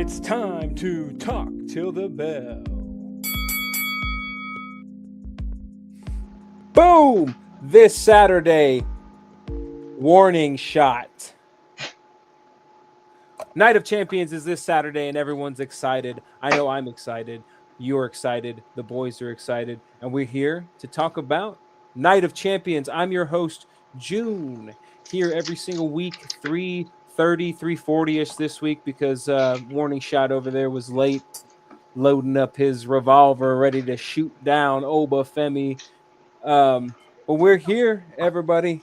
It's time to talk till the bell. Boom! This Saturday, warning shot. Night of Champions is this Saturday, and everyone's excited. I know I'm excited. You're excited. The boys are excited. And we're here to talk about Night of Champions. I'm your host, June, here every single week, 3:30, 3:40-ish this week because warning shot over there was late, loading up his revolver, ready to shoot down Obafemi. But we're here, everybody,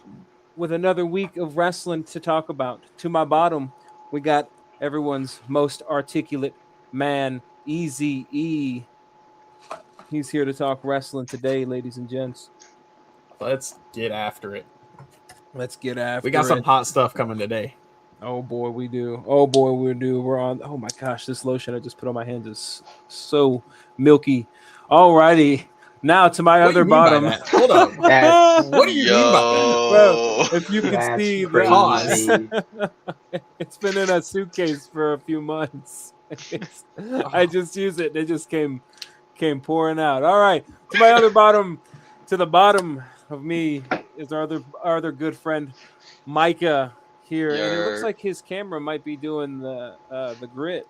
with another week of wrestling to talk about. To my bottom, we got everyone's most articulate man, Easy E. He's here to talk wrestling today, ladies and gents. Let's get after it. Let's get after it. We got some hot stuff coming today. Oh boy, we do. Oh boy, we do. We're on. Oh my gosh, this lotion I just put on my hands is so milky. Alrighty. Now to my other bottom. Hold on. What do you mean by that? Well, if you can That's see, crazy. it's been in a suitcase for a few months. I just used it. It just came pouring out. All right. To my other bottom, to the bottom of me is our other good friend, Micah here. And it looks like his camera might be doing the grit.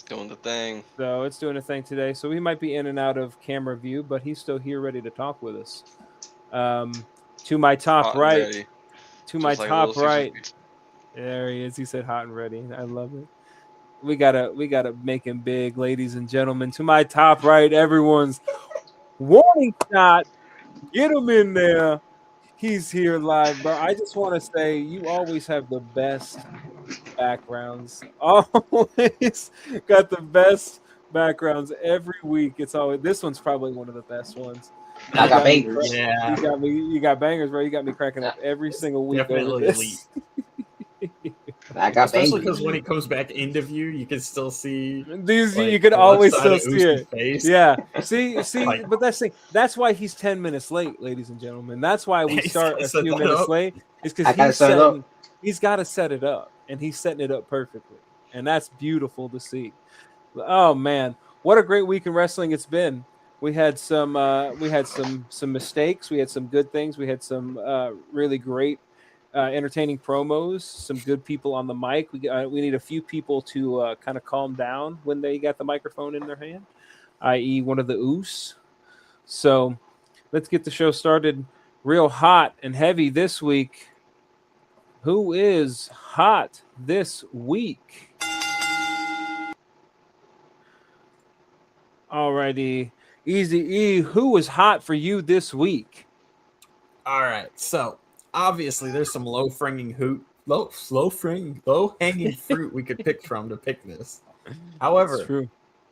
Doing the thing. So it's doing a thing today. So he might be in and out of camera view, but he's still here ready to talk with us. To my top Hot and right. ready. To my Just like top Little right. Caesars. There he is. He said hot and ready. I love it. We gotta make him big, ladies and gentlemen. To my top right, everyone's warning shot. Get him in there. He's here live, bro. I just want to say you always have the best backgrounds. Always got the best backgrounds every week. It's always this one's probably one of the best ones. I got bangers. Yeah. You got bangers, bro. You got me cracking up every single week. Definitely over this. elite. I got Especially bangers. because when he comes back into view, you can still see These like, you can the always left side still of see Usy's it. face. Yeah. See, Like- but that's why he's 10 minutes late, ladies and gentlemen. That's why we He's start gotta a set few that minutes up. late. Is I because gotta set it up. he's got to set it up, and he's setting it up perfectly, and that's beautiful to see. Oh man, what a great week in wrestling it's been. We had some mistakes. We had some good things. We had some really great. Entertaining promos, some good people on the mic. We need a few people to kind of calm down when they got the microphone in their hand, i.e. one of the oos. So let's get the show started real hot and heavy this week. Who is hot this week? Alrighty. Easy E, who was hot for you this week? All right. So obviously there's some low hanging fruit we could pick from to pick this. That's However, true.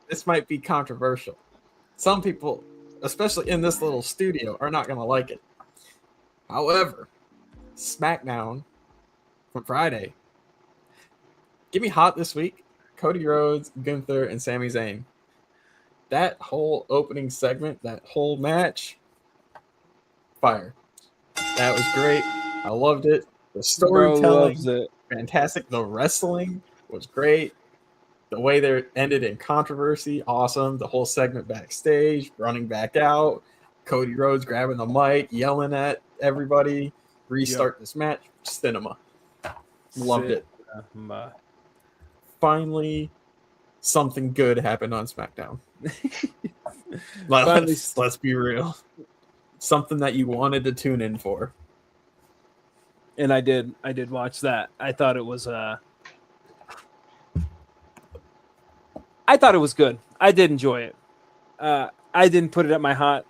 this might be controversial. Some people, especially in this little studio, are not going to like it. However, SmackDown from Friday. Give me hot this week. Cody Rhodes, Gunther, and Sami Zayn. That whole opening segment, that whole match, fire. That was great. I loved it. The Bro storytelling, loves it. fantastic. The wrestling was great. The way they ended in controversy, awesome. The whole segment backstage, running back out, Cody Rhodes grabbing the mic, yelling at everybody, restart this match, cinema. Loved it. Finally, something good happened on SmackDown. Let's be real. Something that you wanted to tune in for. And I did watch that. I thought it was good. I did enjoy it. I didn't put it at my hot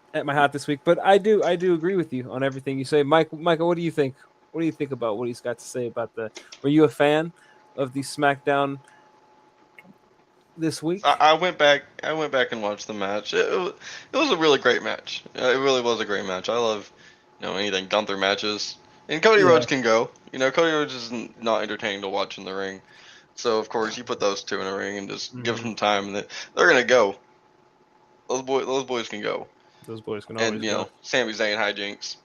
this week, but I do agree with you on everything you say. Michael, what do you think? What do you think about what he's got to say about were you a fan of the SmackDown this week? I went back and watched the match. It was a really great match. It really was a great match. I love anything Gunther matches. And Cody Rhodes can go. Cody Rhodes is not entertaining to watch in the ring. So of course you put those two in the ring and just give them time, and they're gonna go. Those boys can go. Those boys can always And go. Sami Zayn hijinks.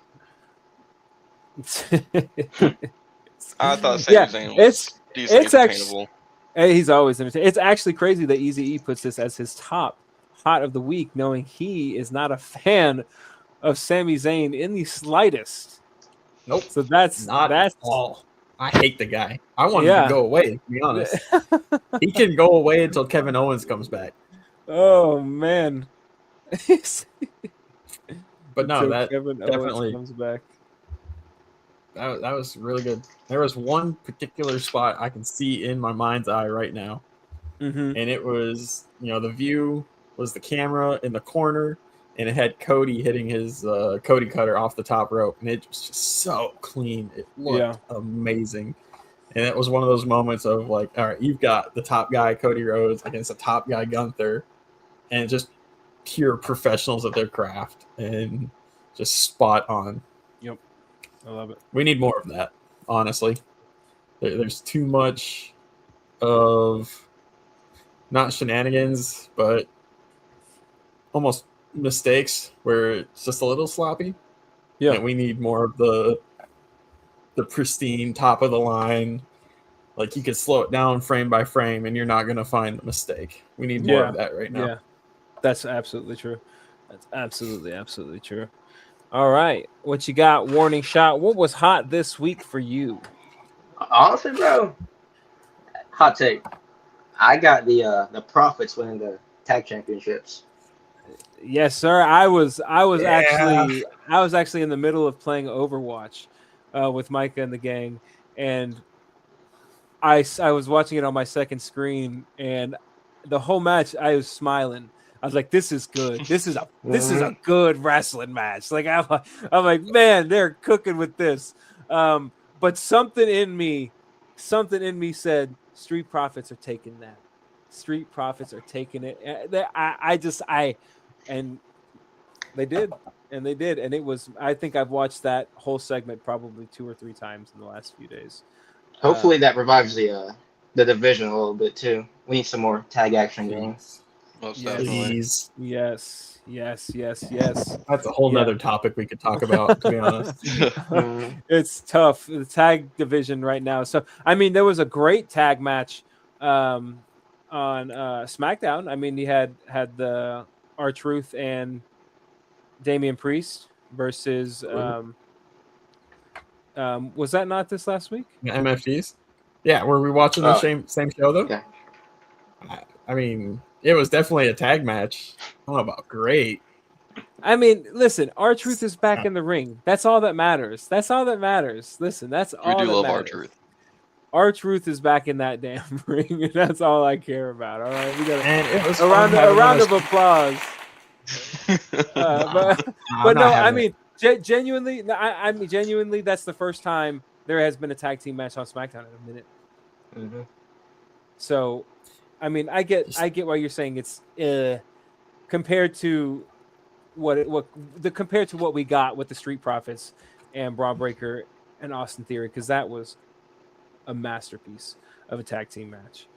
I thought Sami Zayn was decently it's actually- entertainable. Hey, he's always entertaining. It's actually crazy that Eazy-E puts this as his top hot of the week, knowing he is not a fan of Sami Zayn in the slightest. Nope. So that's Not at all. I hate the guy. I want him Yeah. to go away, to be honest. He can go away until Kevin Owens comes back. Oh man. But no, Until that Kevin definitely- Owens comes back. that was really good. There was one particular spot I can see in my mind's eye right now, Mm-hmm. and it was, the view was the camera in the corner, and it had Cody hitting his Cody cutter off the top rope, and it was just so clean. It looked amazing. And it was one of those moments of like, all right, you've got the top guy, Cody Rhodes, against the top guy, Gunther, and just pure professionals at their craft and just spot on. I love it. We need more of that, honestly. There's too much of not shenanigans, but almost mistakes where it's just a little sloppy. Yeah. And we need more of the pristine, top of the line. Like, you could slow it down frame by frame and you're not going to find a mistake. We need more of that right now. Yeah. That's absolutely true. That's absolutely true. All right. What you got, Warning Shot? What was hot this week for you? Honestly, bro, hot take. I got the Profits winning the tag championships. Yes, sir. I was Yeah. actually in the middle of playing Overwatch with Micah and the gang, and I was watching it on my second screen, and the whole match I was smiling. I was like, "This is good. This is a good wrestling match." Like I'm like, man, they're cooking with this. But something in me said, Street Profits are taking that. Street Profits are taking it. And they did, and it was. I think I've watched that whole segment probably 2 or 3 times in the last few days. Hopefully that revives the division a little bit too. We need some more tag action going. Most Yes. definitely. Please. Yes. That's a whole nother topic we could talk about, to be honest. It's tough, the tag division right now. So I mean, there was a great tag match on SmackDown. I mean, you had the R-Truth and Damian Priest versus was that not this last week? MFGs? Yeah, were we watching the same show, though? Yeah. I mean, it was definitely a tag match. I don't know about great. I mean, listen, R-Truth is back in the ring. That's all that matters. Listen, that's all We do that love matters. R-Truth. R-Truth is back in that damn ring, and that's all I care about. All right, we got And it was a round of applause. I'm But not no, I having mean, genuinely, I mean, genuinely, that's the first time there has been a tag team match on SmackDown in a minute. Mm-hmm. So, I mean, I get why you're saying it's compared to compared to what we got with the Street Profits and Braun Breaker and Austin Theory, because that was a masterpiece of a tag team match.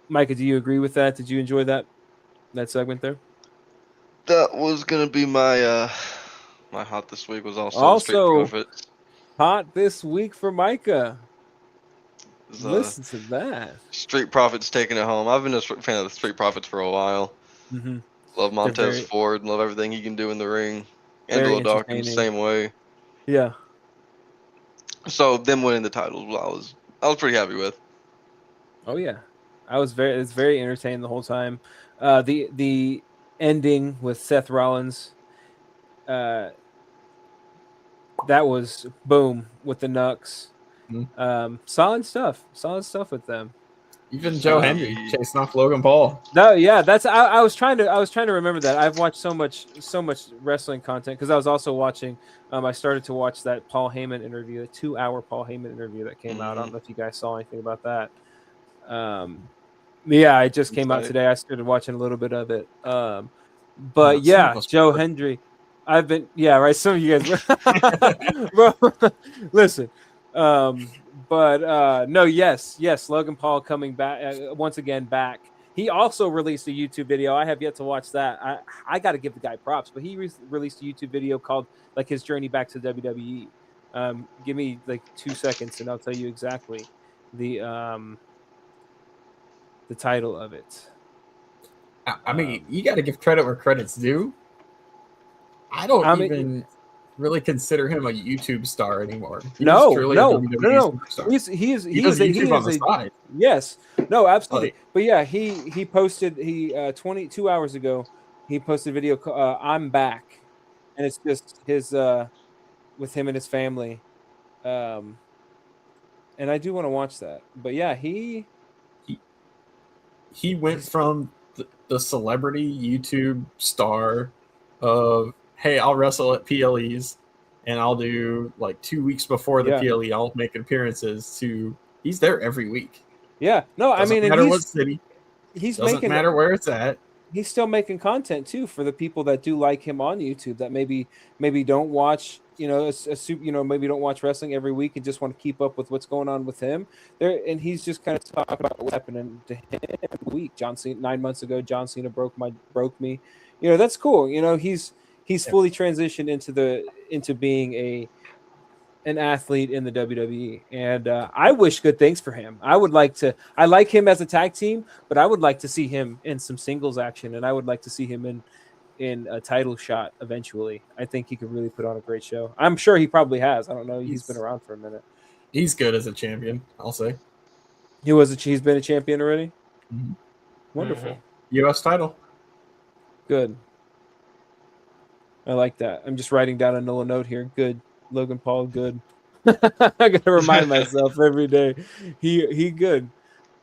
Micah, do you agree with that? Did you enjoy that segment there? That was gonna be my my hot this week was also Street Also Profits. hot this week for Micah. Is, Listen to that. Street Profits taking it home. I've been a fan of the Street Profits for a while. Mm-hmm. Love Montez very- Ford. Love everything he can do in the ring. Very Angelo Dawkins, entertaining. same way. Yeah. So them winning the titles, I was pretty happy with. Oh yeah, it's very entertaining the whole time. The ending with Seth Rollins, that was boom with the Nux. Solid stuff with them. even Joe Hendry chasing off Logan Paul. No, yeah, that's I was trying to remember that. I've watched so much wrestling content because I was also watching. I started to watch that Paul Heyman interview, a 2-hour Paul Heyman interview that came out. I don't know if you guys saw anything about that. Yeah, it just came out today. I started watching a little bit of it. But yeah, Joe Hendry. I've been right. Some of you guys, bro. Listen, but no, yes, Logan Paul coming back once again back. He also released a YouTube video. I have yet to watch that. I got to give the guy props, but he released a YouTube video called like his journey back to WWE. Give me like 2 seconds and I'll tell you exactly the the title of it. I mean, you got to give credit where credit's due. I don't I mean- even really consider him a YouTube star anymore. He's No, truly no, a WWE no. superstar. He is He does YouTube on the a side. yes, no, absolutely. Like- But yeah, he posted 22 hours ago. He posted a video. I'm back, and it's just his with him and his family. And I do want to watch that. But yeah, He went from the celebrity YouTube star of, hey, I'll wrestle at PLEs and I'll do like 2 weeks before the Yeah. PLE, I'll make appearances, to he's there every week. yeah, no, I Doesn't mean, and matter what city, he's doesn't making matter where it's at. he's still making content too for the people that do like him on YouTube that maybe don't watch, maybe don't watch wrestling every week and just want to keep up with what's going on with him there. And he's just kind of talking about what's happening to him every week. John Cena, 9 months ago, John Cena broke me. That's cool. He's fully transitioned into being an athlete in the WWE, and I wish good things for him. I like him as a tag team, but I would like to see him in some singles action, and I would like to see him in a title shot eventually. I think he could really put on a great show. I'm sure he probably has. I don't know. He's been around for a minute. He's good as a champion, I'll say. He's been a champion already. Mhm. Wonderful. US title. Good. I like that. I'm just writing down a little note here. Good. Logan Paul, good. I gotta remind myself every day. He good.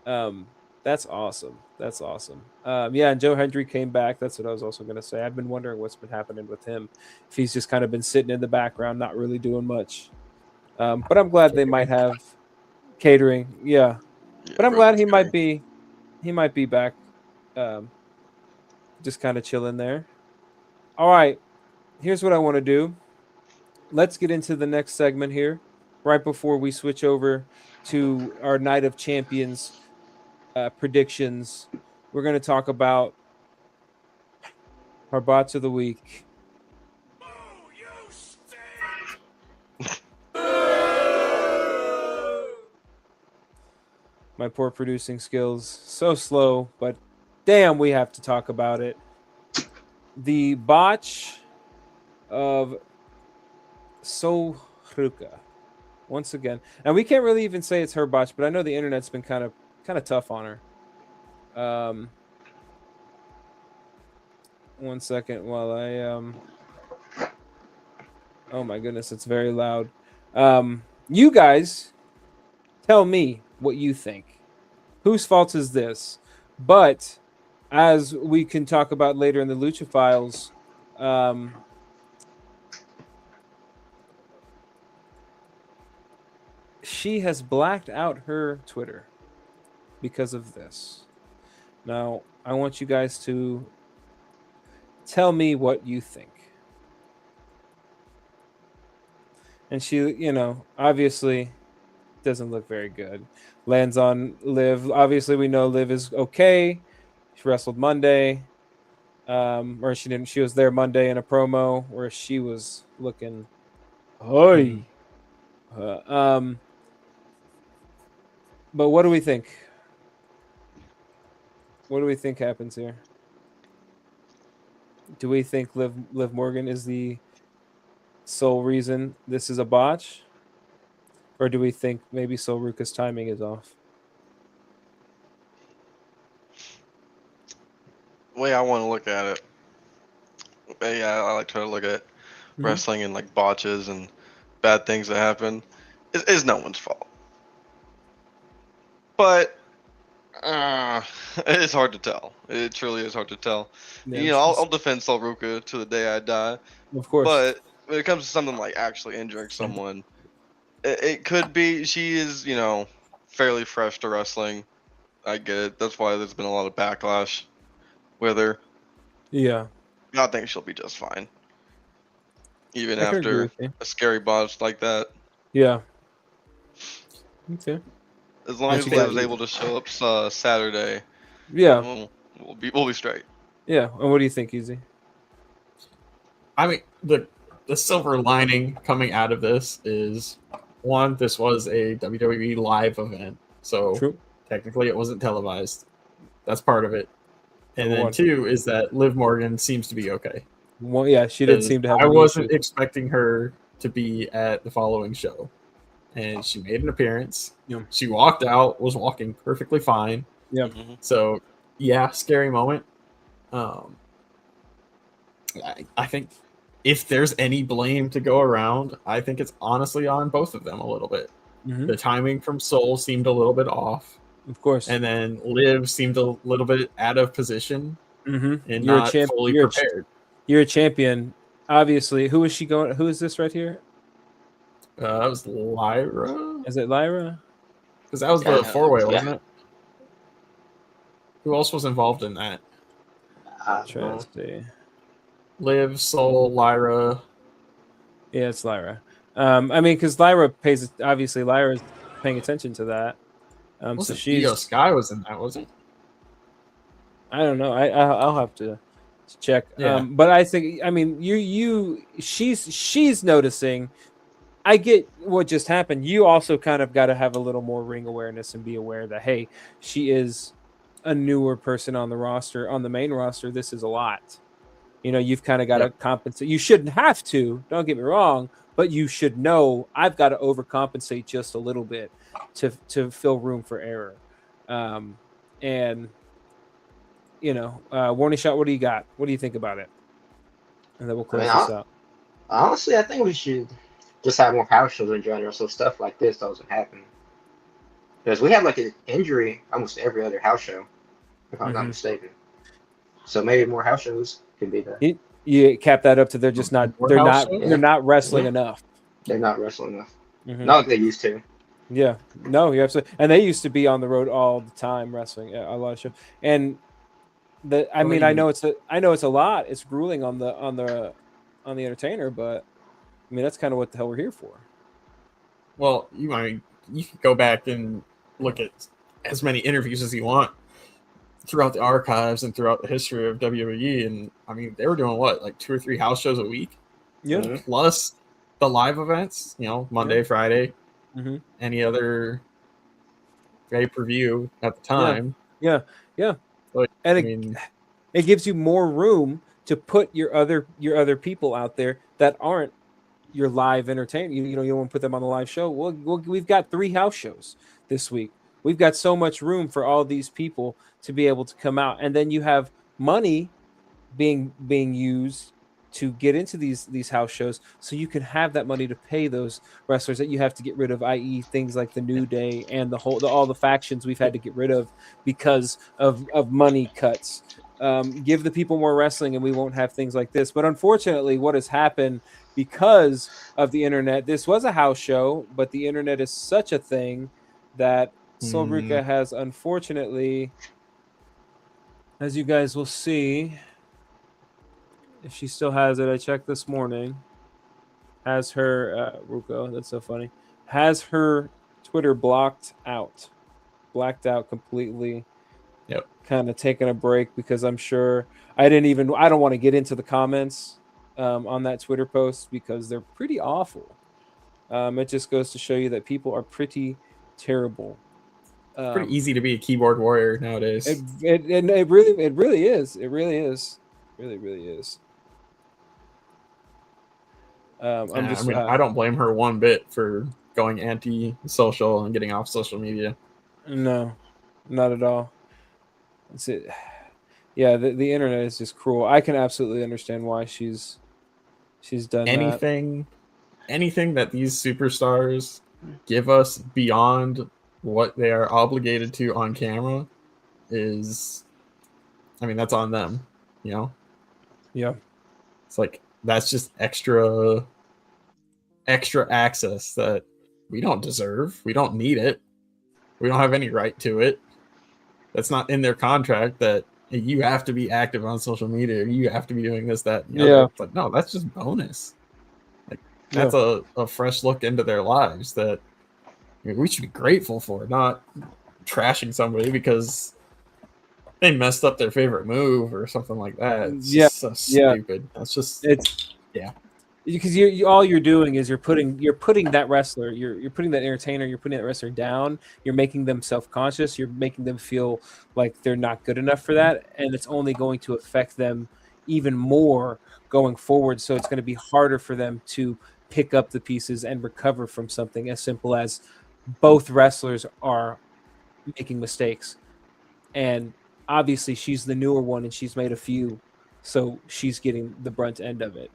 That's awesome. That's awesome. Yeah, and Joe Hendry came back. That's what I was also gonna say. I've been wondering what's been happening with him. If he's just kind of been sitting in the background, not really doing much. But I'm glad they might have catering. Yeah. But I'm glad he might be back. Just kind of chilling there. All right. Here's what I want to do. Let's get into the next segment here, right before we switch over to our Night of Champions predictions. We're going to talk about our bots of the week. My poor producing skills, so slow, but damn, we have to talk about it. The botch of Soruka, once again, and we can't really even say it's her botch, but I know the internet's been kind of tough on her. One second while I oh my goodness, it's very loud. You guys tell me what you think. Whose fault is this? But as we can talk about later in the Lucha Files, she has blacked out her Twitter because of this. Now, I want you guys to tell me what you think. And she, obviously doesn't look very good. Lands on Liv. Obviously, we know Liv is okay. She wrestled Monday. Or she didn't. She was there Monday in a promo where she was looking. Oi. But what do we think? What do we think happens here? Do we think Liv Morgan is the sole reason this is a botch? Or do we think maybe Soruka's timing is off? The way I want to look at it, I like to look at wrestling and like botches and bad things that happen. Is no one's fault. But it's hard to tell. It truly is hard to tell. Yeah, I'll defend Soruka to the day I die. of course. But when it comes to something like actually injuring someone, it could be she is, fairly fresh to wrestling. I get it. That's why there's been a lot of backlash with her. Yeah. I think she'll be just fine. Even I can agree after with you. a scary botch like that. Yeah. Okay. As long as Actually, Liv was able to show up Saturday, Yeah. we'll be straight. Yeah. And what do you think, Easy? I mean, the silver lining coming out of this is, one, this was a WWE live event, so True. technically it wasn't televised. That's part of it. And Number then one. 2 is that Liv Morgan seems to be okay. Well, yeah, she didn't 'Cause seem to have. I any wasn't issues. expecting her to be at the following show, and she made an appearance. Yeah. She walked out, was walking perfectly fine. Yeah. Mhm. So yeah, scary moment. I think if there's any blame to go around, I think it's honestly on both of them a little bit. Mhm. The timing from Soul seemed a little bit off, Of course. and then Liv seemed a little bit out of position Mm-hmm. and You're a not champ. fully You're prepared. you're a champion. Obviously, who is she going? Who is this right here? That was Lyra, Is it Lyra? because that was Yeah, the 4-way, yeah. wasn't it? Who else was involved in that? Try to see. Liv, Soul, Lyra. Yeah, it's Lyra. I mean, because Lyra pays. Obviously, Lyra's paying attention to that. So Wasn't she's. Io Sky was in that, wasn't? I don't know. I'll have to check. Yeah. But I think. I mean, she's noticing. I get what just happened. You also kind of got to have a little more ring awareness and be aware that, hey, she is a newer person on the roster, on the main roster. This is a lot. You know, you've kind of got to compensate. You shouldn't have to, don't get me wrong, but you should know I've got to overcompensate just a little bit to fill room for error. And, you know, warning shot, what do you got? What do you think about it? And then we'll close this out. Honestly, I think we should just have more house shows in general, so stuff like this doesn't happen. Because we have like an injury almost every other house show, if I'm not mistaken. So maybe more house shows could be there. You cap that up to they're just not More they're house not shows? they're not wrestling enough. They're not wrestling enough. Mhm. Not like they used to. Yeah, no, you're absolutely. And they used to be on the road all the time wrestling a lot of shows. And I mean, I know it's a lot. It's grueling on the entertainer, but I mean that's kind of what the hell we're here for. Well, you could go back and look at as many interviews as you want throughout the archives and throughout the history of WWE, and I mean they were doing what, like 2 or 3 house shows a week, Yeah. plus the live events. You know, Monday, Friday, Mhm. any other pay-per-view at the time. Yeah. Like, And I mean, it gives you more room to put your other people out there that aren't your live entertainment. You know, you don't want to put them on the live show. Well, we've got 3 house shows this week. We've got so much room for all these people to be able to come out, and then you have money being used to get into these house shows, so you can have that money to pay those wrestlers that you have to get rid of, i.e., things like the New Day and all the factions we've had to get rid of because of money cuts. Give the people more wrestling, and we won't have things like this. But unfortunately, what has happened because of the internet, this was a house show, but the internet is such a thing that Solbruka has, unfortunately, as you guys will see, if she still has it, I checked this morning, has her, Ruko, that's so funny, has her Twitter blacked out completely. Yep. Kind of taking a break because I'm sure I don't want to get into the comments on that Twitter post because they're pretty awful. It just goes to show you that people are pretty terrible. pretty easy to be a keyboard warrior nowadays. It really is. It really is. I don't blame her one bit for going anti-social and getting off social media. No, not at all. That's it. Yeah, the internet is just cruel. I can absolutely understand why she's done anything that these superstars give us beyond what they are obligated to on camera is, I mean, that's on them, you know? Yeah. It's like, that's just extra access that we don't deserve. We don't need it. We don't have any right to it. That's not in their contract that you have to be active on social media. Or you have to be doing this, that, and the other. It's like, no, that's just bonus. Like, that's a fresh look into their lives that, I mean, we should be grateful for, not trashing somebody because they messed up their favorite move or something like that. It's just so stupid. That's just because all you're doing is you're putting that wrestler, you're putting that entertainer, you're putting that wrestler down. You're making them self-conscious. You're making them feel like they're not good enough for that, and it's only going to affect them even more going forward. So it's going to be harder for them to pick up the pieces and recover from something as simple as both wrestlers are making mistakes, and obviously she's the newer one and she's made a few, so she's getting the brunt end of it.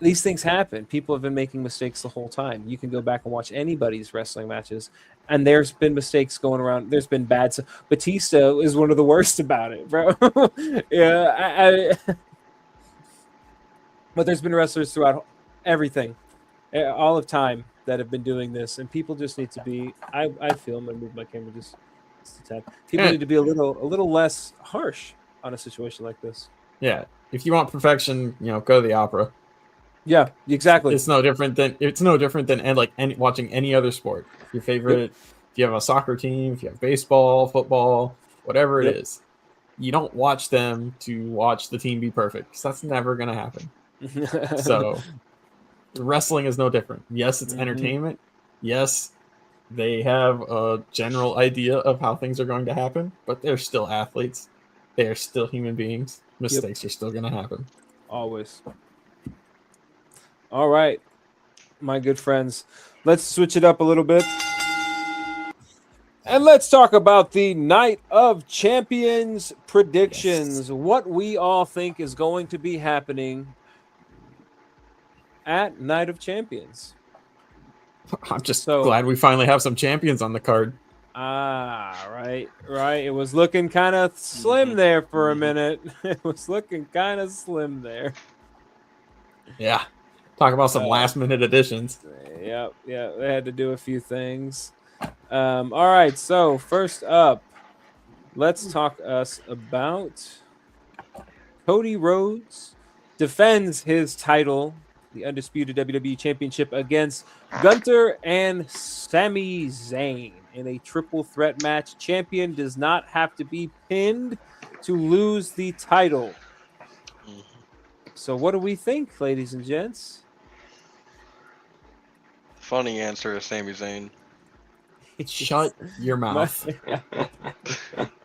These things happen. People have been making mistakes the whole time. You can go back and watch anybody's wrestling matches, and there's been mistakes going around. There's been bad. Batista is one of the worst about it, bro. Yeah, but there's been wrestlers throughout everything, all of time, that have been doing this, and people just need to be. I feel I'm gonna move my camera just a tad. People need to be a little less harsh on a situation like this. Yeah, if you want perfection, go to the opera. Yeah, exactly. It's no different than watching any other sport. Your favorite, if you have a soccer team, if you have baseball, football, whatever it is, you don't watch them to watch the team be perfect, because that's never going to happen. So wrestling is no different. Yes, it's entertainment. Yes, they have a general idea of how things are going to happen, but they're still athletes. They are still human beings. Mistakes are still going to happen. Always. All right, my good friends, let's switch it up a little bit. And let's talk about the Night of Champions predictions. Yes. What we all think is going to be happening at Night of Champions. I'm just glad we finally have some champions on the card. Right. It was looking kind of slim there for a minute. It was looking kind of slim there. Yeah. Talk about some last-minute additions. Yeah. They had to do a few things. All right, so first up, let's talk us about Cody Rhodes defends his title, the undisputed WWE Championship, against Gunther and Sami Zayn in a triple threat match. Champion does not have to be pinned to lose the title. So what do we think, ladies and gents? Funny answer is Sami Zayn. Shut your mouth.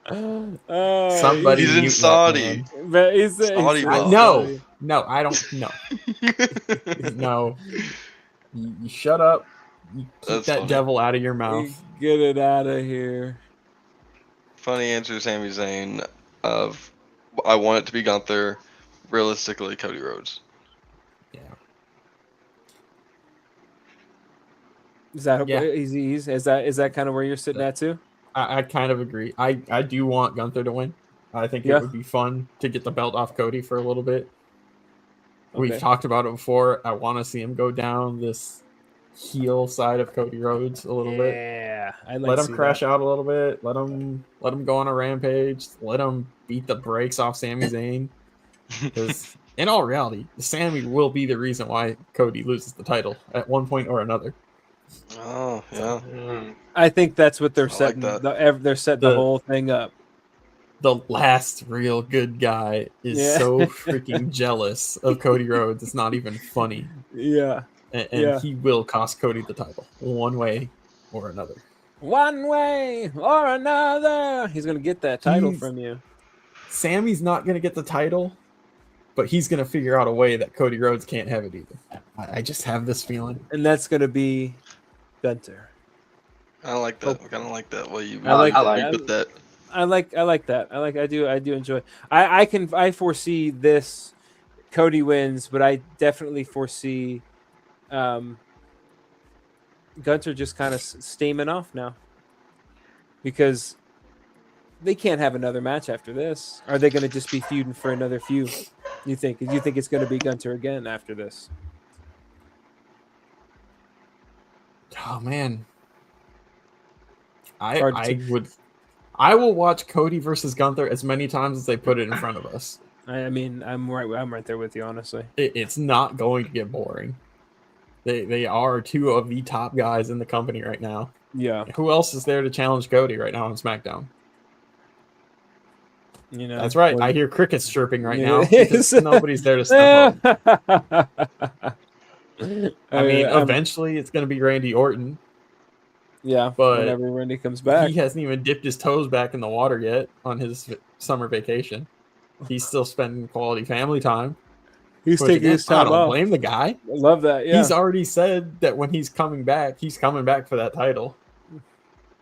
Somebody. He's in Saudi. No, I don't know. No. You shut up. You keep that devil out of your mouth. Get it out of here. Funny answer, Sami Zayn. I want it to be Gunther. Realistically, Cody Rhodes. Yeah. Is that kind of where you're sitting at too? I kind of agree. I do want Gunther to win. I think it would be fun to get the belt off Cody for a little bit. Okay. We've talked about it before. I want to see him go down this heel side of Cody Rhodes a little bit. Yeah, let him crash out a little bit. Let him go on a rampage. Let him beat the brakes off Sami Zayn. Because in all reality, Sami will be the reason why Cody loses the title at one point or another. Oh yeah, I think that's what they're setting. They're setting the whole thing up. The last real good guy is so freaking jealous of Cody Rhodes. It's not even funny. Yeah, and he will cost Cody the title one way or another. One way or another, he's gonna get that title from you. Sami's not gonna get the title, but he's gonna figure out a way that Cody Rhodes can't have it either. I just have this feeling, and that's gonna be Gunther. I like that. I kind of like that way you put that. I like that. I do enjoy. I foresee this. Cody wins, but I definitely foresee Gunther just kind of steaming off now, because they can't have another match after this. Are they going to just be feuding for another feud? You think it's going to be Gunther again after this? Oh man, I will watch Cody versus Gunther as many times as they put it in front of us. I mean, I'm right there with you, honestly. It's not going to get boring. They are two of the top guys in the company right now. Yeah. Who else is there to challenge Cody right now on SmackDown? You know, that's right. I hear crickets chirping right now because nobody's there to step up. I mean, I'm- eventually it's going to be Randy Orton. yeah, but whenever Randy comes back, He hasn't even dipped his toes back in the water yet on his summer vacation. He's still spending quality family time. he's Which, taking again, his I time don't off. blame the guy. I love that. Yeah, He's already said that when he's coming back for that title. He's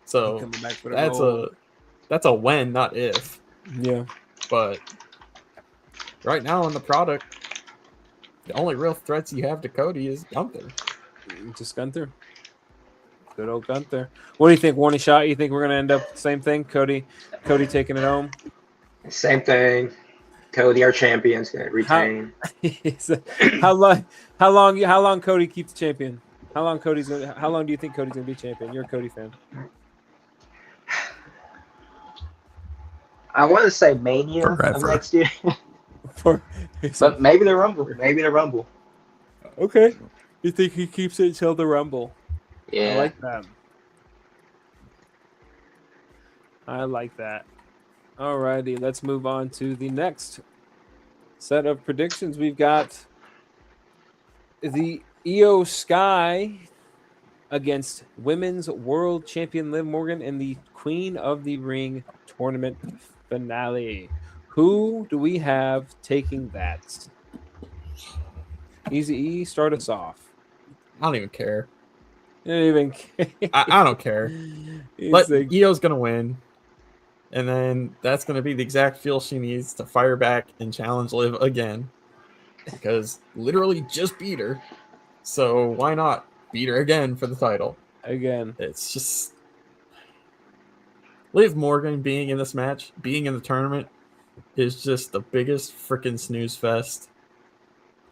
So coming back for the that's gold. that's a when, not if. Yeah. But right now in the product, the only real threats you have to Cody is Gunther. Just Gunther. Good old Gunther. What do you think, Warning Shot? You think we're gonna end up the same thing? Cody taking it home? Same thing. Cody, our champion's gonna retain. how long Cody keeps champion? How long do you think Cody's gonna be champion? You're a Cody fan. I want to say Mania of Forever. next year, For but maybe the Rumble. Maybe the Rumble. okay. You think he keeps it till the Rumble? Yeah. I like that. I like that. Alrighty, let's move on to the next set of predictions. We've got the Io Sky against Women's World Champion Liv Morgan in the Queen of the Ring tournament finale. Who do we have taking that? Easy E, start us off. I don't even care. You don't even care. I don't care. He's But like, Io's gonna win, and then that's gonna be the exact fuel she needs to fire back and challenge Liv again, because literally just beat her. So why not beat her again for the title? again. It's just Liv Morgan being in this match, being in the tournament, is just the biggest freaking snooze fest.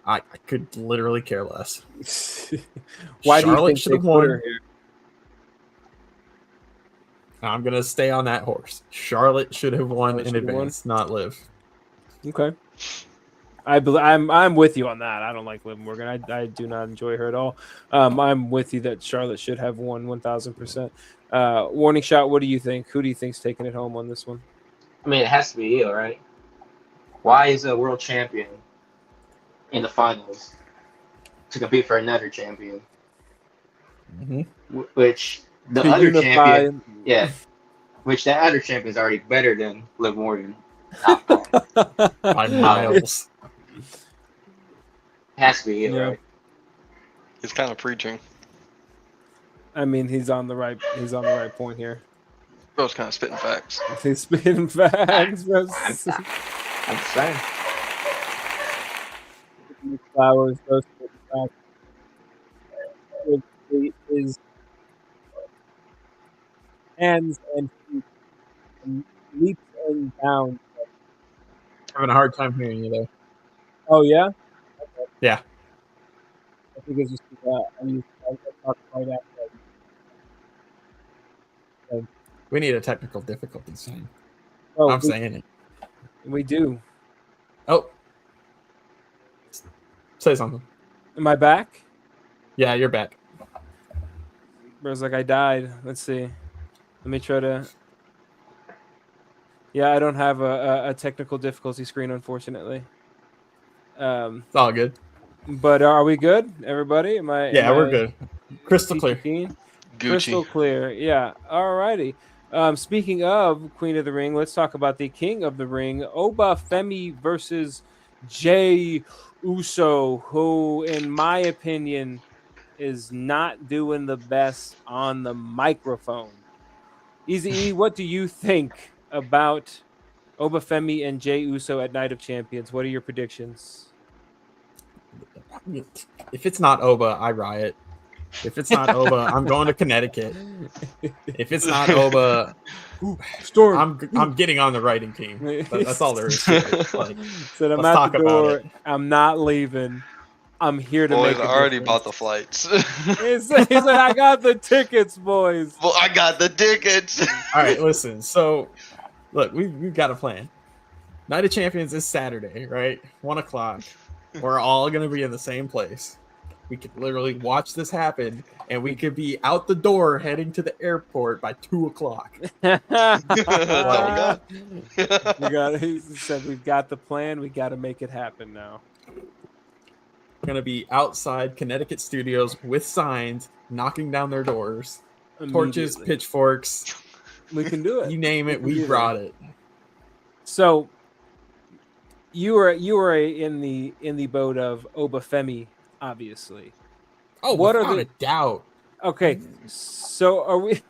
I could literally care less. Why do you Charlotte think should they have put won. her here? I'm gonna stay on that horse. Charlotte should have won Charlotte in should have won? advance, not Liv. Okay. I'm with you on that. I don't like Liv Morgan. I do not enjoy her at all. I'm with you that Charlotte should have won 1,000%. Warning Shot. What do you think? Who do you think's taking it home on this one? I mean, it has to be Io, right? Why is a world champion in the finals to compete for another champion? Which the To other unify- champion, yeah, which that other champion is already better than Liv Morgan. By miles. Has to be Io, Yeah. right? He's kind of preaching. I mean, he's on the right point here. Bro's kind of spitting facts. He's spitting facts. I'm saying. Flowers, those spitting facts. It is hands and feet and leaps and bounds. Having a hard time hearing you there. Oh yeah. Okay. Yeah. I think it's just I talk right after. We need a technical difficulty sign. Oh, I'm saying it. we do. Oh. Say something. Am I back? Yeah, you're back. Bro's like, I died. Let's see. Let me try to. Yeah, I don't have a technical difficulty screen, unfortunately. It's all good. But are we good, everybody? Yeah, we're good. Crystal clear. Gucci. Gucci. Crystal clear. Yeah. All righty. Speaking of Queen of the Ring, let's talk about the King of the Ring, Oba Femi versus Jey Uso, who, in my opinion, is not doing the best on the microphone. Easy E, what do you think about Oba Femi and Jey Uso at Night of Champions? What are your predictions? If it's not Oba, I riot. If it's not Oba, I'm going to Connecticut. If it's not Oba, Storm. I'm getting on the writing team. That's all there is to it. Like, Said I'm let's at talk the about door. it. I'm not leaving. I'm here to Boys, make. I already bought the flights. He's like, I got the tickets, boys. Well, I got the tickets. all right, listen. So, look, we've got a plan. Night of Champions is Saturday, right? 1:00. We're all gonna be in the same place. We could literally watch this happen, and we could be out the door heading to the airport by 2:00. He said we've got the plan. We got to make it happen now. going to be outside Connecticut studios with signs, knocking down their doors, torches, Immediately. pitchforks, We can do it. you name it, can we do brought it. So you were in the boat of Obafemi, obviously. Oh, What are without the- a doubt. Okay, so are we?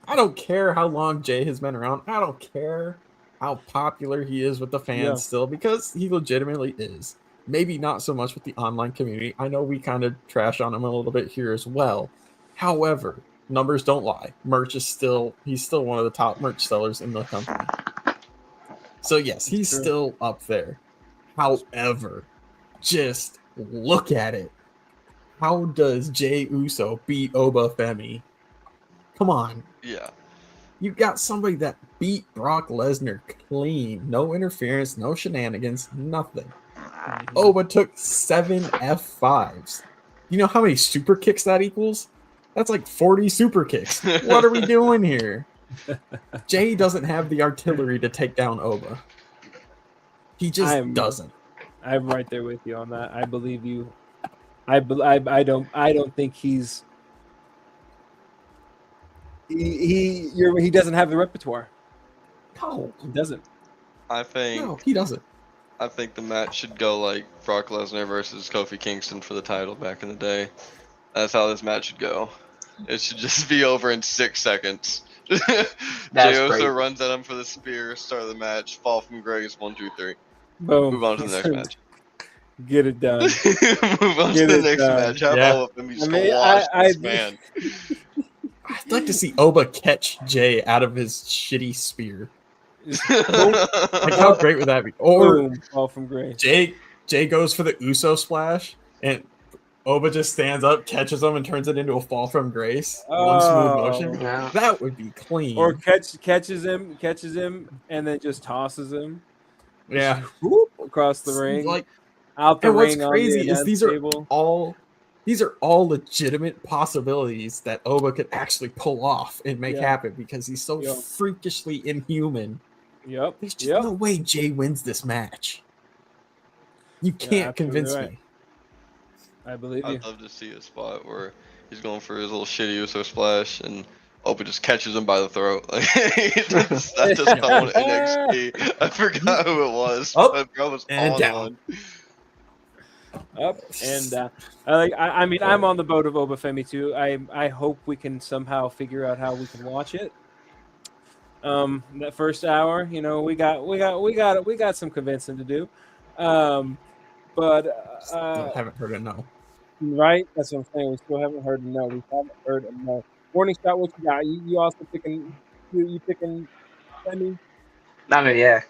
I don't care how long Jay has been around. I don't care how popular he is with the fans Yeah. still, because he legitimately is. Maybe not so much with the online community. I know we kind of trash on him a little bit here as well. However, numbers don't lie. Merch is he's still one of the top merch sellers in the company. So yes, he's True. still up there. However, just look at it. How does Jey Uso beat Obafemi? Come on. Yeah. You got somebody that beat Brock Lesnar clean. No interference, no shenanigans, nothing. Oba took 7 F5s. You know how many super kicks that equals? That's like 40 super kicks. What are we doing here? Jay doesn't have the artillery to take down Oba. He just doesn't. I'm right there with you on that. I believe you. I don't think he's. He doesn't have the repertoire. No, He doesn't. I think no, he doesn't. I think the match should go like Brock Lesnar versus Kofi Kingston for the title back in the day. That's how this match should go. It should just be over in 6 seconds. Jey Uso great. runs at him for the spear, start of the match, fall from grace, 1, 2, 3. Boom. Move on to the next match. Get it done. Move on Get to the it next done. match. Have Yeah. all of them. He's I mean, squashed I- this man. I'd like to see Oba catch Jay out of his shitty spear. Like, how great would that be? Or Boom. Fall from grace. Jay goes for the Uso splash, and Oba just stands up, catches him, and turns it into a fall from grace. One smooth motion. Yeah. That would be clean. Or catches him, and then just tosses him. yeah. Whoop, across the ring, Like, out the and what's ring. crazy on the is these announce are table. these are all legitimate possibilities that Oba could actually pull off and make Yeah. happen, because he's so Yeah. freakishly inhuman. Yep. There's just Yep. no way Jay wins this match. You Yeah, can't absolutely convince right. me. I believe you. I'd love to see a spot where he's going for his little shitty Uso splash and Opa just catches him by the throat. Like, that's just someone in NXT. I forgot who it was. Up I forgot it was and on down. one. Up and down. I mean, I'm on the boat of Obafemi too. I hope we can somehow figure out how we can watch it. That first hour, we got some convincing to do. But Still haven't heard it. No. right, that's what I'm saying. We still haven't heard a no. We haven't heard a no. Warning shot. What you got? You also picking? You picking? Femi? I mean, yeah,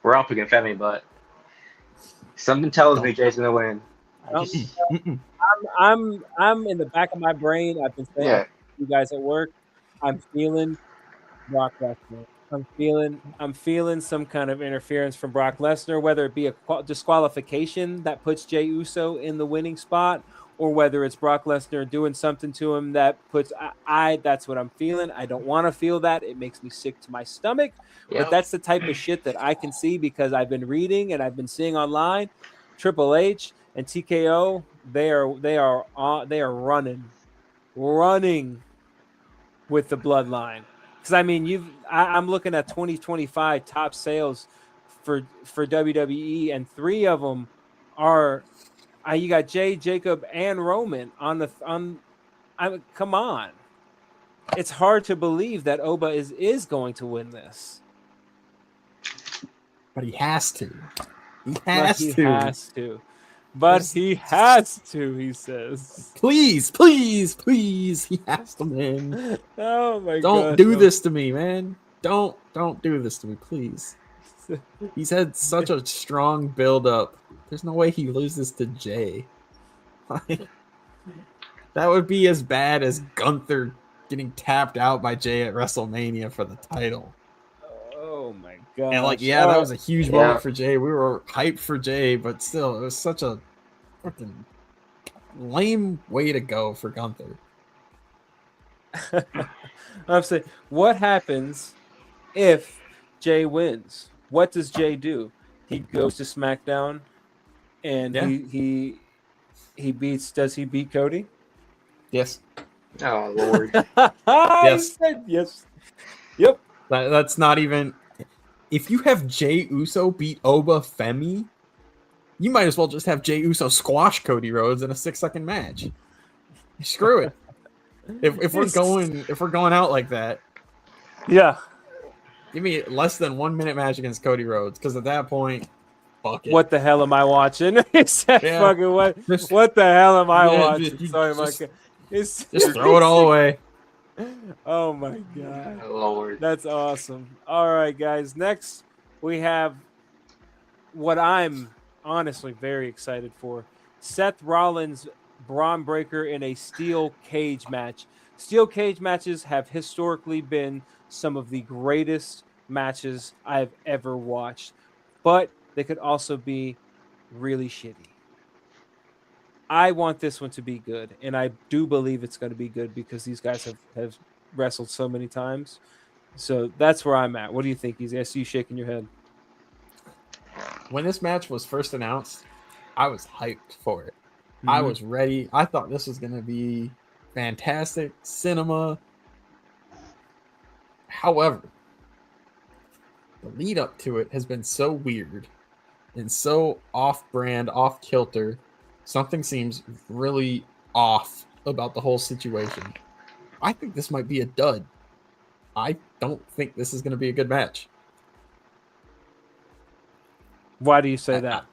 we're all picking Femi, but something tells me Jay's gonna win. I just- Mm-mm. I'm in the back of my brain. I've been saying yeah, to you guys at work. I'm feeling Brock Lesnar. I'm feeling some kind of interference from Brock Lesnar, whether it be a disqualification that puts Jey Uso in the winning spot, or whether it's Brock Lesnar doing something to him that puts that's what I'm feeling. I don't want to feel that. It makes me sick to my stomach. yeah. But that's the type of shit that I can see because I've been reading and I've been seeing online. Triple H and TKO, they are running with the bloodline. Because I mean, I'm looking at 2025 top sales for WWE, and 3 of them are you got Jay, Jacob, and Roman come on. It's hard to believe that Oba is going to win this. But he has to. He But has he to. has to. But he has to, he says. Please, please, please. He has to win. Oh my god. Don't do this to me, man. Don't do this to me, please. He's had such a strong build up. There's no way he loses to Jay. That would be as bad as Gunther getting tapped out by Jay at WrestleMania for the title. Oh my god. And that was a huge moment for Jay. We were hyped for Jay, but still, it was such a fucking lame way to go for Gunther. I'm saying, what happens if Jay wins? What does Jay do? He goes to SmackDown, and Yeah. he Does he beat Cody? Yes. Oh Lord. Yes. Yes. Yep. That's not even. If you have Jey Uso beat Oba Femi, you might as well just have Jey Uso squash Cody Rhodes in a 6-second match. Screw it. If we're going out like that, Yeah. give me less than 1 minute match against Cody Rhodes, because at that point, fuck it. What the hell am I watching? He said, Yeah. "Fucking what? Just- What the hell am I Yeah, watching?" just- Sorry, just- Micah. It's Just throw it all away. Oh my god. Oh, Lord. That's awesome. All right, guys. Next, we have what I'm honestly very excited for: Seth Rollins, Braun Breaker in a steel cage match. Steel cage matches have historically been some of the greatest matches I've ever watched, but they could also be really shitty. I want this one to be good, and I do believe it's going to be good because these guys have wrestled so many times. So that's where I'm at. What do you think, Easy? I see you shaking your head. When this match was first announced, I was hyped for it. I Mhm. was ready. I thought this was going to be fantastic cinema. However, the lead up to it has been so weird and so off brand, off kilter. Something seems really off about the whole situation. I think this might be a dud. I don't think this is going to be a good match. Why do you say that?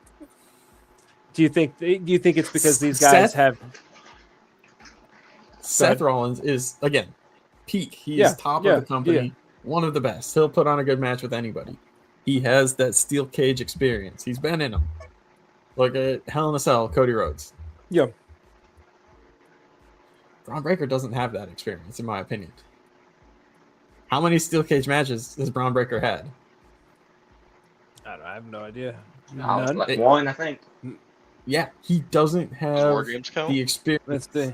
Do you think it's because these guys Seth- have Seth Rollins is, again, peak. He is top of the company, one of the best. He'll put on a good match with anybody. He has that steel cage experience. He's been in them. Look at Hell in a Cell, Cody Rhodes. Yeah. Braun Breaker doesn't have that experience, in my opinion. How many steel cage matches has Braun Breaker had? I have no idea. No, None. like one, I think. Yeah, he doesn't Does War have Games count? the experience Let's see.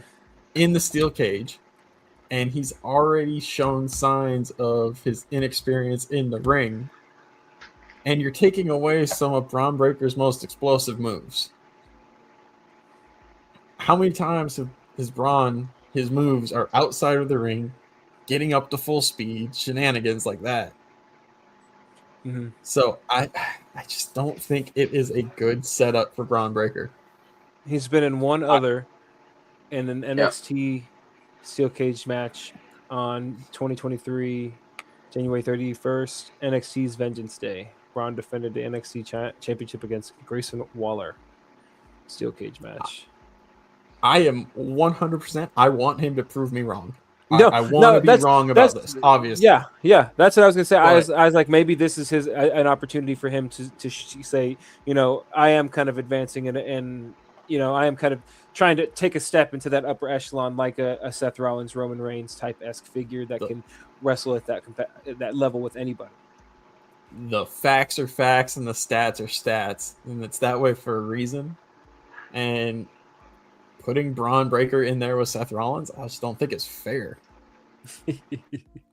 in the steel cage, and he's already shown signs of his inexperience in the ring. And you're taking away some of Braun Breaker's most explosive moves. How many times has Braun, his moves are outside of the ring, getting up to full speed, shenanigans like that? Mhm. So I just don't think it is a good setup for Braun Breaker. He's been in one other in an NXT steel cage match on 2023 January 31st, NXT's Vengeance Day. Braun defended the NXT championship against Grayson Waller. Steel cage match. I am 100%. I want him to prove me wrong. No, I want to be wrong about this, obviously. Yeah. That's what I was gonna say. I But- was like, maybe this is an opportunity for him to say, I am kind of advancing and I am kind of trying to take a step into that upper echelon, like a Seth Rollins, Roman Reigns type-esque figure that can wrestle at that level with anybody. The facts are facts and the stats are stats, and it's that way for a reason. And putting Braun Breaker in there with Seth Rollins, I just don't think it's fair.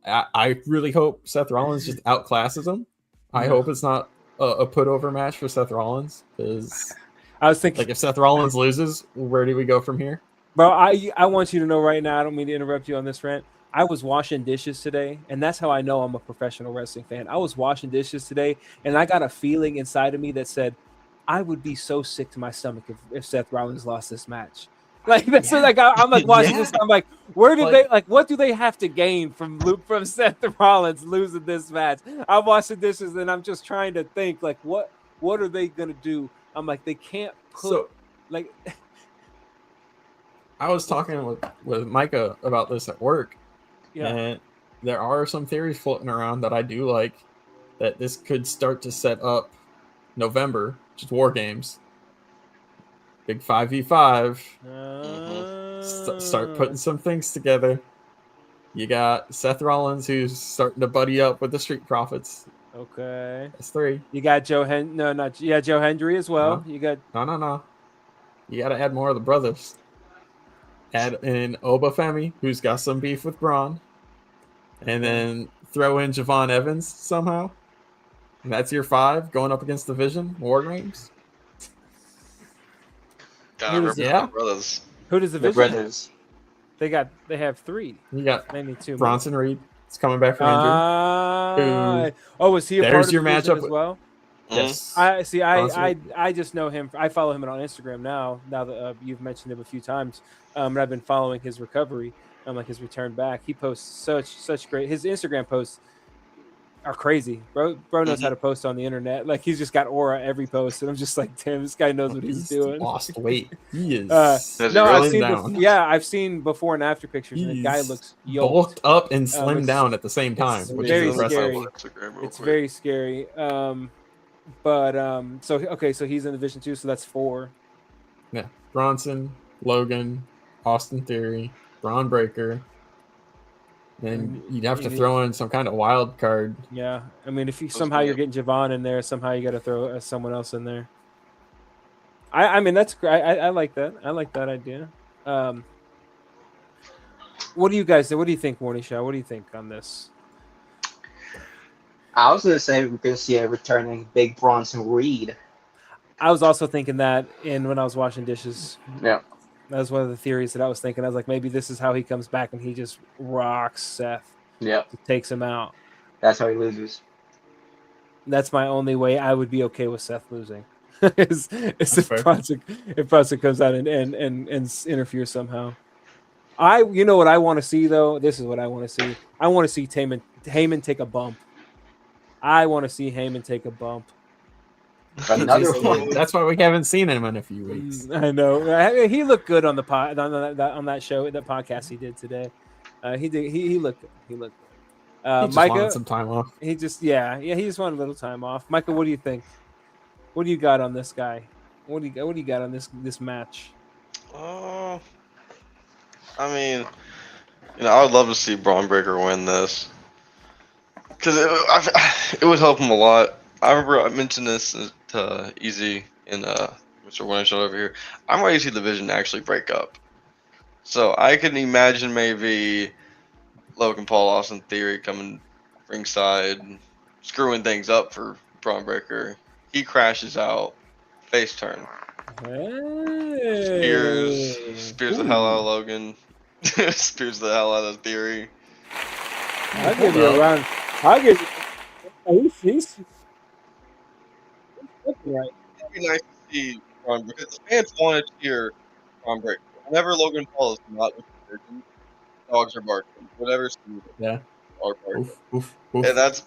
I really hope Seth Rollins just outclasses him. I hope it's not a put-over match for Seth Rollins, because I was thinking, like, if Seth Rollins loses, where do we go from here? bro, I want you to know right now, I don't mean to interrupt you on this rant. I was washing dishes today, and that's how I know I'm a professional wrestling fan. I was washing dishes today, and I got a feeling inside of me that said, I would be so sick to my stomach if Seth Rollins lost this match. Like that's like I'm like watching this. I'm like, where did they what do they have to gain from Seth Rollins losing this match? I'm washing dishes and I'm just trying to think like what are they gonna do? I'm like, they can't put like. I was talking with Micah about this at work. Yeah. And there are some theories floating around that I do like, that this could start to set up November, which is War Games. Big 5v5. Start putting some things together. You got Seth Rollins, who's starting to buddy up with the Street Profits. Okay. That's 3. You got Joe Hendry as well. You got No. You got to add more of the brothers. Add in Oba Femi, who's got some beef with Braun. And then throw in Javon Evans somehow. And that's your 5 going up against the Vision, War Games. God, Who is we're it? brothers. Who does the The Vision have? brothers. They have 3. You got They need 2 more. Bronson Reed. It's coming back from injury. Was he a part There's of your the Vision matchup as with- well? Yes. I see. Bronson I just know him. I follow him on Instagram now. Now that you've mentioned him a few times, and I've been following his recovery, like his return back. He posts such great. His Instagram posts are crazy. Bro knows how to post on the internet. Like he's just got aura every post, and I'm just like, damn, this guy knows what he's doing. Lost weight. He is. Does he No, I've really? seen. down. I've seen before and after pictures, and the guy He's looks yoked. bulked up and slimmed it's- down at the same time, it's which very is impressive. scary. Instagram real It's quick. very scary. So he's in Division 2, so that's 4. Yeah, Bronson, Logan, Austin Theory, Braun Breaker. Then you'd have to throw in some kind of wild card. Yeah, I mean, if you Those somehow you're good. getting Javon in there, somehow you got to throw someone else in there. I mean, that's great. I like that. I like that idea. What do you guys think? What do you think, Morning Show? What do you think on this? I was gonna say we're gonna see a returning Big Bronson Reed. I was also thinking that when I was washing dishes. Yeah. That was one of the theories that I was thinking. I was like, maybe this is how he comes back and he just rocks Seth, Yeah. takes him out. That's how he loses. That's my only way I would be okay with Seth losing. is if fair. Bronson comes out and interferes somehow. You know what I want to see though? This is what I want to see. I want to see Heyman take a bump. I want to see Heyman take a bump. Another one. That's why we haven't seen him in a few weeks. I know. He looked good on the pod on that show, that podcast he did today. He did. He looked good. He looked good. He just Micah, wanted some time off. he just he just wanted a little time off. Micah, what do you think? What do you got on this guy? What do you got on this match? I mean, I would love to see Braun Breaker win this because it would help him a lot. I remember I mentioned this to Easy and Mr. Winner Shot over here. I'm ready to see the Vision actually break up. So I can imagine maybe Logan Paul, Austin Theory coming ringside, screwing things up for Braun Breaker. He crashes out, face turn. Spears the hell out of Logan. Spears the hell out of Theory. I'll give you a round. I'll give you. He's looking right. It'd be nice to see Braun Breaker. The fans want to cheer Braun Breaker. Whenever Logan Paul is not with the Virgin, dogs are barking. Whatever. Yeah. Are barking. Oof, oof. And that's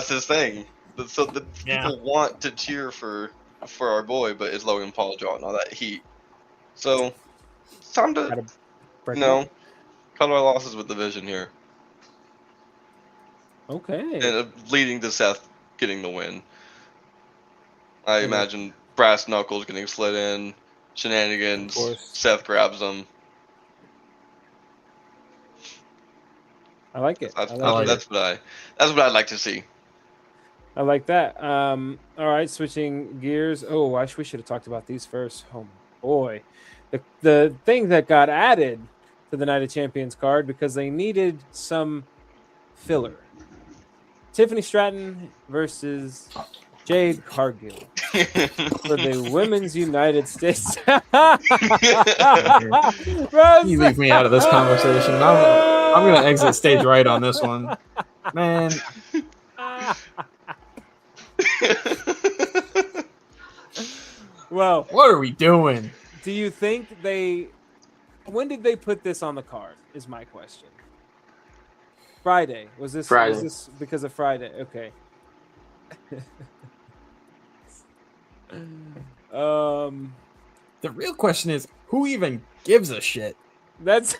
his thing. So the people want to cheer for our boy, but it's Logan Paul drawing all that heat. So it's time to cut our losses with the Vision here, Okay. and leading to Seth getting the win. I imagine brass knuckles getting slid in, shenanigans. Of course. Seth grabs them. I like it. That's what I'd like to see. I like that. All right, switching gears. Oh, we should have talked about these first. Oh boy, the thing that got added to the Night of Champions card because they needed some filler. Tiffany Stratton versus Jade Cargill for the Women's United States. You leave me out of this conversation. I'm gonna exit stage right on this one, man. Well, What are we doing? do you think when did they put this on the card is my question. Friday. Was this because of Friday? Okay. The real question is, who even gives a shit? That's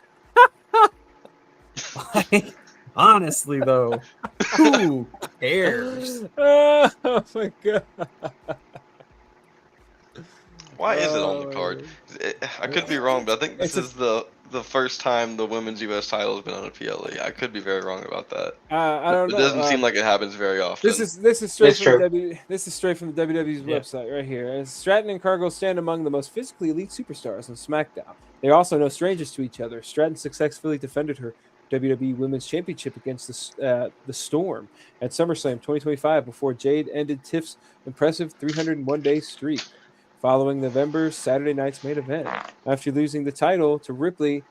Like, honestly, though, who cares? oh my god. Why is it on the card? I could be wrong, but I think this is the first time the women's U.S. title has been on a PLE. I could be very wrong about that. I don't know. It doesn't seem like it happens very often. This is straight It's from true. this is straight from the WWE's Yeah. website right here. As Stratton and Cargill stand among the most physically elite superstars on SmackDown. They are also no strangers to each other. Stratton successfully defended her WWE Women's Championship against the Storm at SummerSlam 2025 before Jade ended Tiff's impressive 301-day streak. following November's Saturday night's main event. After losing the title to Ripley,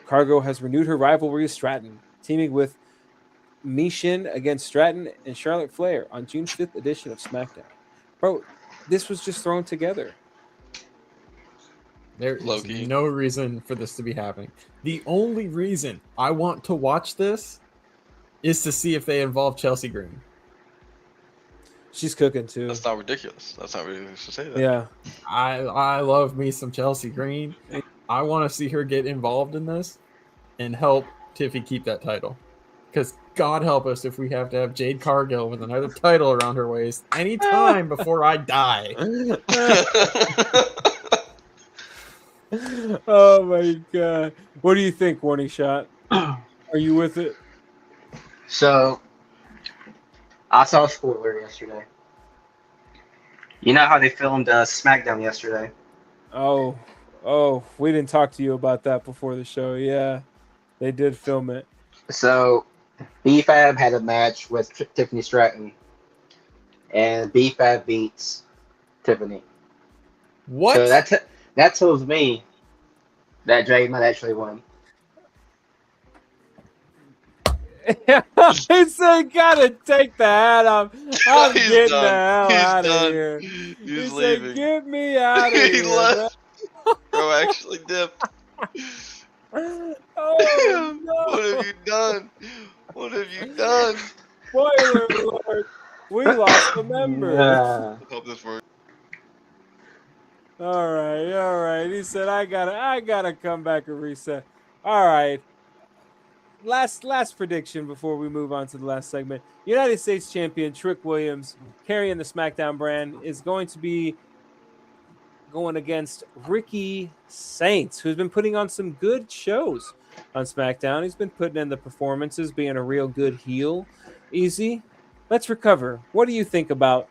Cargo has renewed her rivalry with Stratton, teaming with Michin against Stratton and Charlotte Flair on June's 5th edition of SmackDown. Bro, this was just thrown together. There is Low-key. no reason for this to be happening. The only reason I want to watch this is to see if they involve Chelsea Green. She's cooking too. That's not ridiculous. That's not ridiculous to say that. Yeah. I love me some Chelsea Green. I want to see her get involved in this and help Tiffy keep that title. Because God help us if we have to have Jade Cargill with another title around her waist anytime before I die. Oh my god. What do you think, Warning Shot? Are you with it? So, I saw a spoiler yesterday. You know how they filmed SmackDown yesterday? Oh, we didn't talk to you about that before the show. Yeah, they did film it. So, B-Fab had a match with Tiffany Stratton, and B-Fab beats Tiffany. What? So that tells me that Jade might actually win. He said, "Gotta take the hat off. I'm He's getting done. the hell He's out of done. here." He's He leaving. said, "Get me out of He here." left. Bro, actually dipped. Oh no! What have you done? What have you done? Spoiler alert! We lost a member. Yeah. I hope this works. All right. He said, "I gotta come back and reset." All right. Last prediction before we move on to the last segment. United States champion Trick Williams, carrying the SmackDown brand, is going to be going against Ricky Saints, who's been putting on some good shows on SmackDown. He's been putting in the performances, being a real good heel. Easy. Let's recover. What do you think about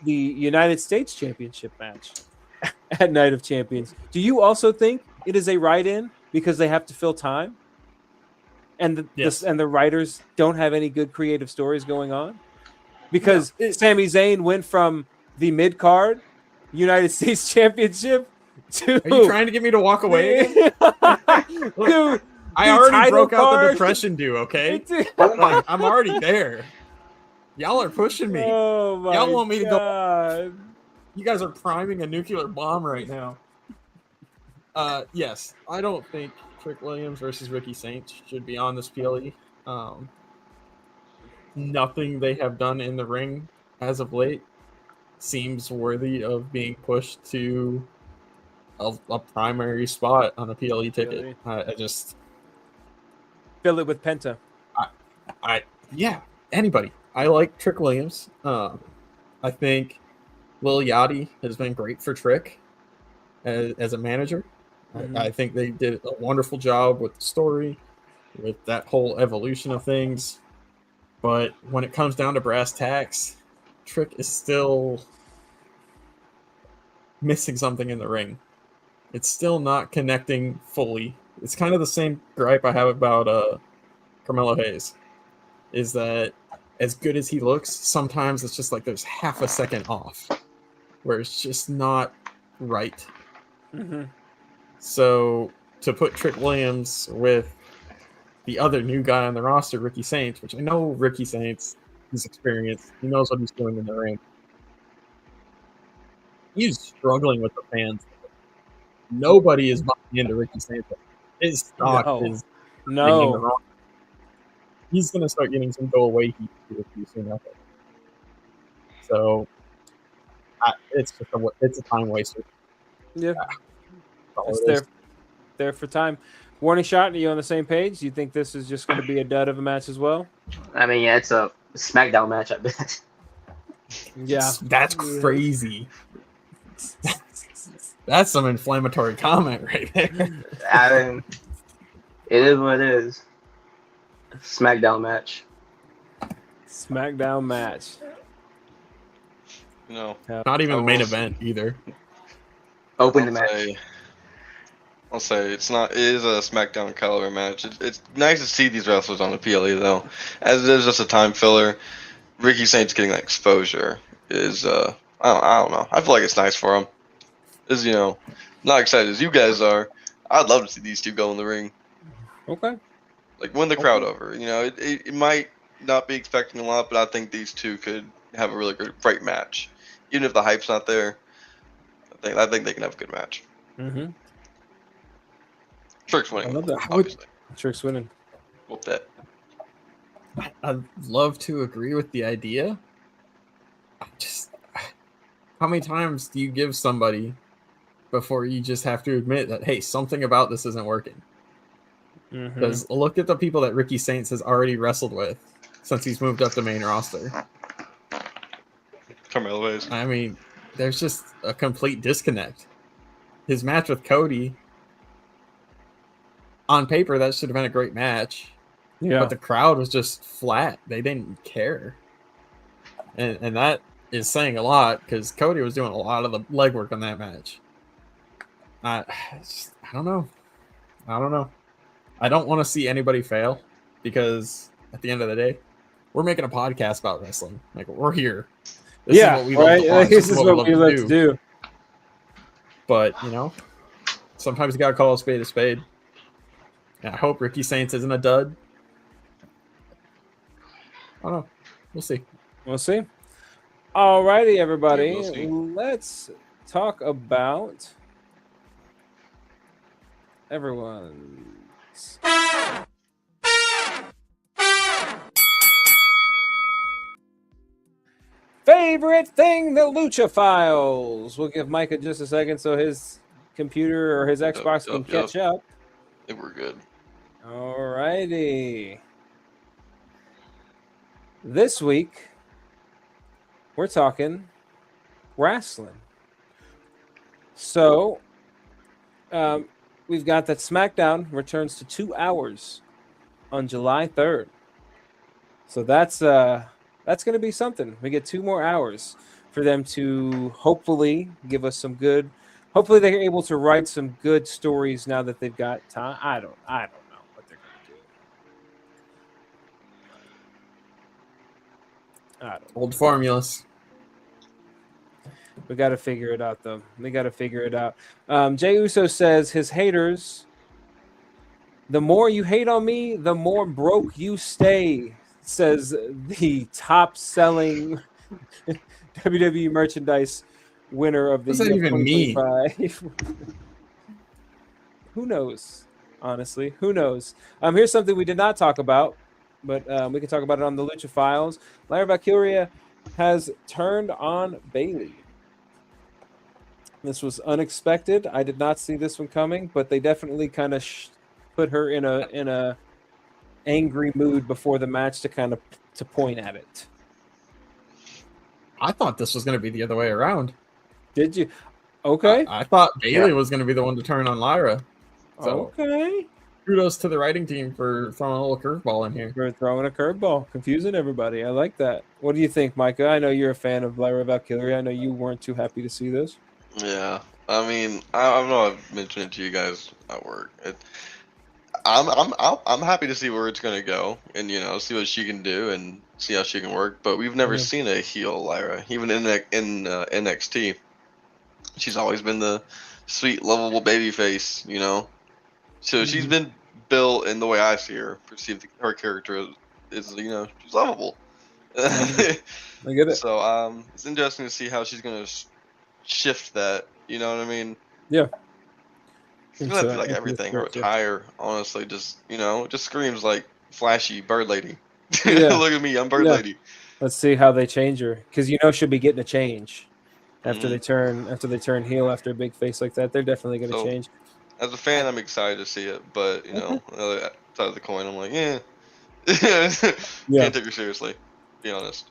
the United States Championship match at Night of Champions? Do you also think it is a write-in because they have to fill time? And Yes. the writers don't have any good creative stories going on? Because Sami Zayn went from the mid-card United States Championship to... Are you trying to get me to walk away again? Dude, I the already title broke out the card. depression do, okay? Oh my Like, I'm already there. Y'all are pushing me. Oh my Y'all want me to go- God. You guys are priming a nuclear bomb right now. Yes, I don't think Trick Williams versus Ricky Saints should be on this PLE. Nothing they have done in the ring as of late seems worthy of being pushed to a primary spot on a PLE ticket. I just, Fill it with Penta. yeah, anybody. I like Trick Williams. I think Lil Yachty has been great for Trick as a manager. Mhm. I think they did a wonderful job with the story, with that whole evolution of things. But when it comes down to brass tacks, Trick is still missing something in the ring. It's still not connecting fully. It's kind of the same gripe I have about Carmelo Hayes, is that as good as he looks, sometimes it's just like there's half a second off, where it's just not right. Mm-hmm. So to put Trick Williams with the other new guy on the roster, Ricky Saints, which I know Ricky Saints, he's experienced, he knows what he's doing in the ring. He's struggling with the fans. Nobody is buying into Ricky Saints. His stock No. is thinking the No. wrong. He's going to start getting some go away heat pretty soon. I think. So it's just it's a time waster. Yeah. That's all It's it is. there for time. Warning Shot, are you on the same page? Do you think this is just going to be a dud of a match as well? I mean, yeah, it's a SmackDown match, I bet. Yeah. That's crazy. That's some inflammatory comment right there. I mean, it is what it is. SmackDown match. SmackDown match. No. Not even the main event either. Open the match. I'll say it's not. It is a SmackDown caliber match. It's nice to see these wrestlers on the PLE though, as it is just a time filler. Ricky Saints getting that exposure is I don't know. I feel like it's nice for him. as not excited as you guys are, I'd love to see these two go in the ring. Okay. Like win the crowd over. It might not be expecting a lot, but I think these two could have a really great match. Even if the hype's not there, I think they can have a good match. Mm-hmm. Trick's I winning, love that. obviously. Trick's winning. Whoop that. I'd love to agree with the idea. Just how many times do you give somebody before you just have to admit that, hey, something about this isn't working? Mm-hmm. Because look at the people that Ricky Saints has already wrestled with since he's moved up the main roster. Carmelo Hayes. I mean, there's just a complete disconnect. His match with Cody, on paper, that should have been a great match. Yeah. But the crowd was just flat. They didn't care. And that is saying a lot because Cody was doing a lot of the legwork on that match. I don't know. I don't want to see anybody fail because at the end of the day, we're making a podcast about wrestling. Like, we're here. This yeah, is what we right. love to watch. This is what love we love to do. But, sometimes you got to call a spade a spade. And I hope Ricky Saints isn't a dud. I don't know. We'll see. We'll see. All righty, everybody. We'll see. Let's talk about everyone's favorite thing, the Lucha Files. We'll give Micah just a second so his computer or his Xbox can catch up. I think we're good. All righty. This week, we're talking wrestling. So, we've got that SmackDown returns to 2 hours on July 3rd. So that's going to be something. We get 2 more hours for them to hopefully give us some good. Hopefully they're able to write some good stories now that they've got time. I don't know what they're going to do. I don't know. Old formulas. We got to figure it out, though. We got to figure it out. Jay Uso says his haters, the more you hate on me, the more broke you stay, says the top-selling WWE merchandise winner of the What does that year even mean? 2025. Who knows? Honestly, who knows? Here's something we did not talk about, but we can talk about it on the Lucha Files. Lyra Valkyria has turned on Bayley. This was unexpected. I did not see this one coming, but they definitely kind of put her in a angry mood before the match to point at it. I thought this was going to be the other way around. Did you? Okay. I thought Bayley was going to be the one to turn on Lyra. So Okay. kudos to the writing team for throwing a little curveball in here. We're throwing a curveball, confusing everybody. I like that. What do you think, Micah? I know you're a fan of Lyra Valkyria. I know you weren't too happy to see this. Yeah, I mean, I know I've mentioned it to you guys at work. I'm happy to see where it's gonna go, and see what she can do and see how she can work. But we've never seen a heel Lyra, even in NXT. She's always been the sweet, lovable baby face, So she's been built in the way I see her, perceive her character is, she's lovable. I get it. So it's interesting to see how she's gonna shift that. You know what I mean? Yeah. It's gonna be like everything. Her attire, honestly, just just screams like flashy bird lady. Yeah. Look at me, I'm bird lady. Let's see how they change her, because she'll be getting a change after they turn heel after a big face like that. They're definitely going to change. As a fan, I'm excited to see it, but the other side of the coin, I'm like, Can't take her seriously. To be honest.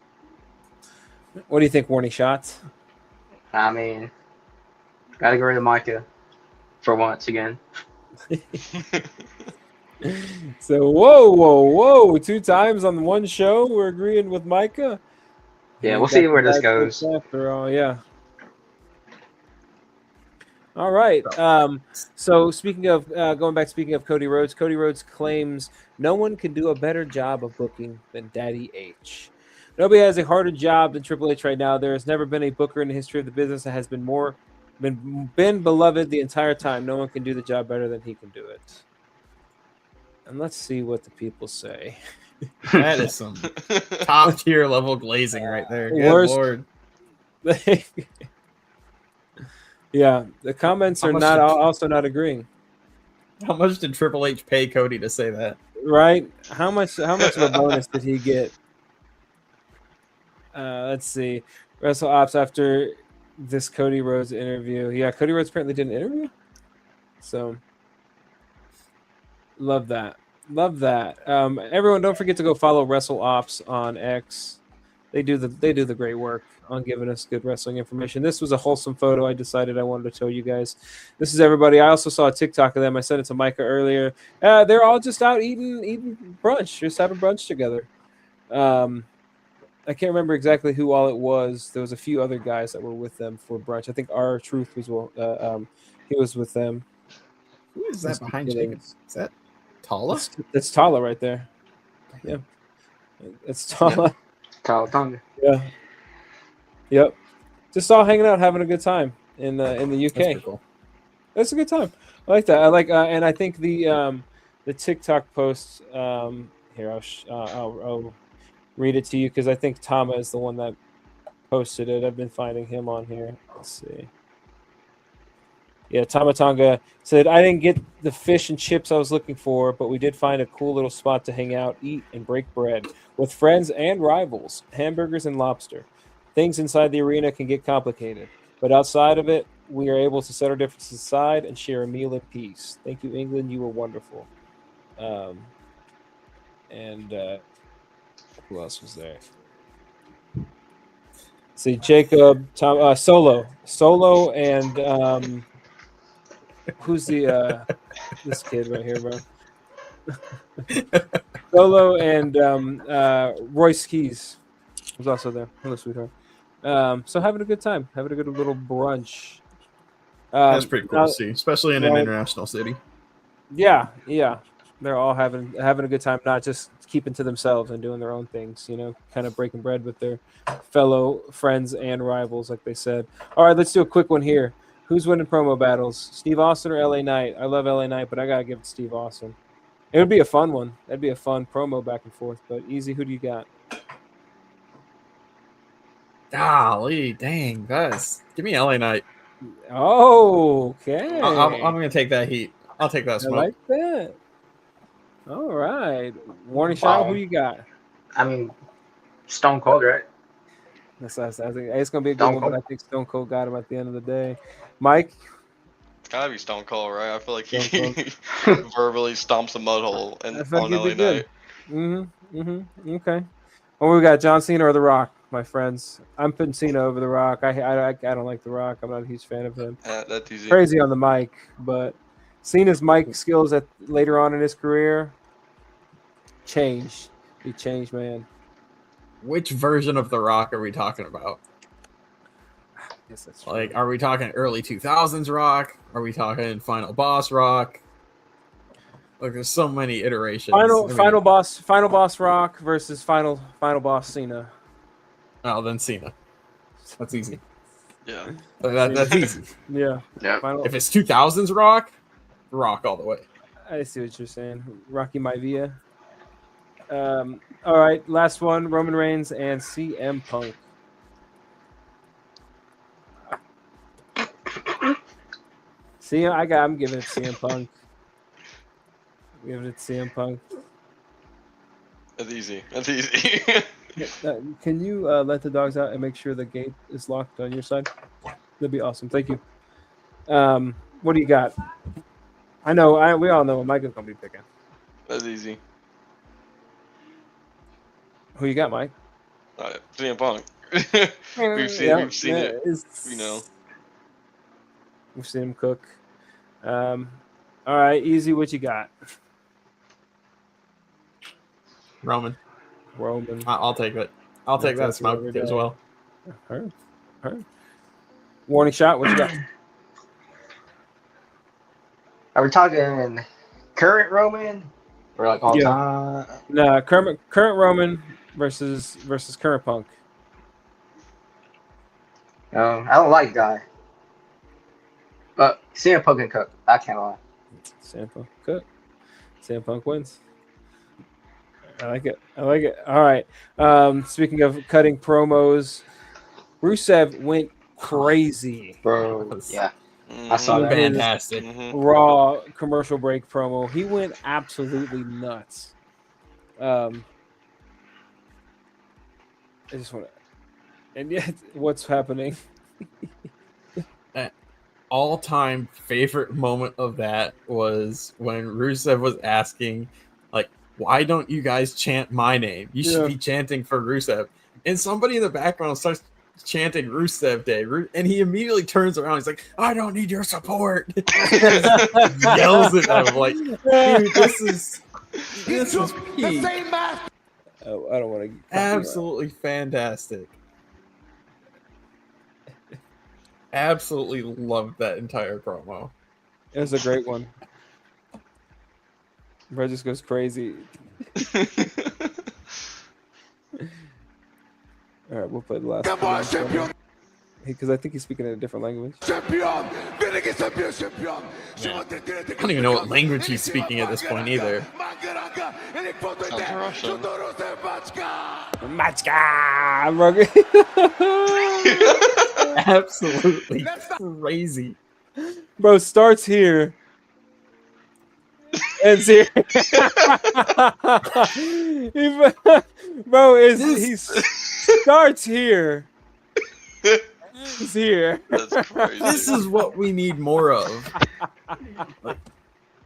What do you think, Warning Shots? I mean, gotta get rid of Micah for once again. So whoa! 2 times on one show, we're agreeing with Micah. Yeah, we'll see where this goes. After all, yeah. All right. So speaking of Cody Rhodes claims no one can do a better job of booking than Daddy H. Nobody has a harder job than Triple H right now. There has never been a booker in the history of the business that has been more Been beloved the entire time. No one can do the job better than he can do it. And let's see what the people say. That is some top tier level glazing right there. Good Worst- lord. Yeah, the comments How are much not did- also not agreeing. How much did Triple H pay Cody to say that? Right? How much of a bonus did he get? Let's see. Wrestle Ops after this Cody Rhodes interview. Yeah, Cody Rhodes apparently did an interview. So love that. Love that. Everyone, don't forget to go follow Wrestle Ops on X. They do the great work on giving us good wrestling information. This was a wholesome photo I decided I wanted to show you guys. This is everybody. I also saw a TikTok of them. I sent it to Micah earlier. They're all just out eating brunch, just having brunch together. I can't remember exactly who all it was. There was a few other guys that were with them for brunch. I think our Truth was he was with them. Who is that Just behind kidding. Jacob? Is that Tala? That's Tala right there. Yeah, it's Tala. Kyle Thunder. Yeah. Yep. Just all hanging out, having a good time in the That's UK. pretty cool. That's a good time. I like that. I like, and I think the TikTok post. Here, I'll read it to you because I think Tama is the one that posted it. I've been finding him on here. Let's see. Yeah, Tama Tonga said, I didn't get the fish and chips I was looking for, but we did find a cool little spot to hang out, eat, and break bread with friends and rivals, hamburgers and lobster. Things inside the arena can get complicated, but outside of it, we are able to set our differences aside and share a meal in peace. Thank you, England. You were wonderful. Who else was there? See, Jacob, Tom, Solo, and who's the this kid right here, bro? Solo and Royce Keys was also there. Hello, sweetheart. So having a good time, having a good little brunch. That's pretty cool now- to see, especially in an international city. Yeah, they're all having a good time, not just keeping to themselves and doing their own things. Kind of breaking bread with their fellow friends and rivals, like they said. All right, let's do a quick one here. Who's winning promo battles, Steve Austin or LA Knight? I love LA Knight, but I gotta give it to Steve Austin. It would be a fun one. That'd be a fun promo back and forth. But Easy, who do you got? Golly, dang, guys. Give me LA Knight. Oh, okay. I'm going to take that heat. I'll take that I smoke. like that. All right. Warning shot, Wow. who you got? I mean, Stone Cold, right? I think it's going to be a good Stone one, but Cold. I think Stone Cold got him at the end of the day. Mike? It's gotta be Stone Cold, right? I feel like he Stone verbally stomps a mud hole I and feel on like LA he'd be good. Knight. Okay. Well, we got John Cena or The Rock, my friends. I'm putting Cena over The Rock. I don't like The Rock. I'm not a huge fan of him. That's easy. Crazy on the mic, but Cena's mic skills at later on in his career changed. He changed, man. Which version of The Rock are we talking about? Yes, that's true. Like, are we talking early 2000s Rock? Are we talking Final Boss Rock? Like, there's so many iterations. final boss Rock versus final boss Cena. Oh, then Cena. That's easy. Yeah. That's easy. Yeah. Yeah. Final. If it's 2000s Rock all the way. I see what you're saying. Rocky Maivia. All right, last one: Roman Reigns and CM Punk. I'm giving it to CM Punk. I'm giving it to CM Punk. That's easy. That's easy. Can you let the dogs out and make sure the gate is locked on your side? That'd be awesome. Thank you. What do you got? I know. We all know what Mike is gonna be picking. That's easy. Who you got, Mike? CM Punk. We've seen it. You know. We've seen him cook. All right, Easy. What you got? Roman. Roman. I'll take it. I'll take that That's smoke every as day. well. Her. Warning shot. What you got? Are we talking current Roman or like all Yeah. time? No, current Roman versus current Punk. I don't like Guy. CM Punk and Cook. I can't lie. CM Punk. Good. CM Punk wins. I like it. I like it. All right. Speaking of cutting promos, Rusev went crazy. Bro, yeah. I Mhm. saw that. Fantastic. Mhm. Raw commercial break promo. He went absolutely nuts. I just want to, and yet, what's happening? All-time favorite moment of that was when Rusev was asking, like, why don't you guys chant my name? You should Yeah. be chanting for Rusev. And somebody in the background starts chanting Rusev Day. And he immediately turns around. He's like, I don't need your support. Yells at them like, dude, this is peak. Oh, I don't want to. Absolutely fantastic. Absolutely loved that entire promo. It was a great one. Bro just goes crazy. All right, we'll play the last one. Because I think he's speaking in a different language. I don't even know what language he's speaking at this point either. Sounds Russian. Machka! Absolutely crazy. Bro starts here. Ends here. Bro he starts here. Ends here. That's crazy. This is what we need more of. Like,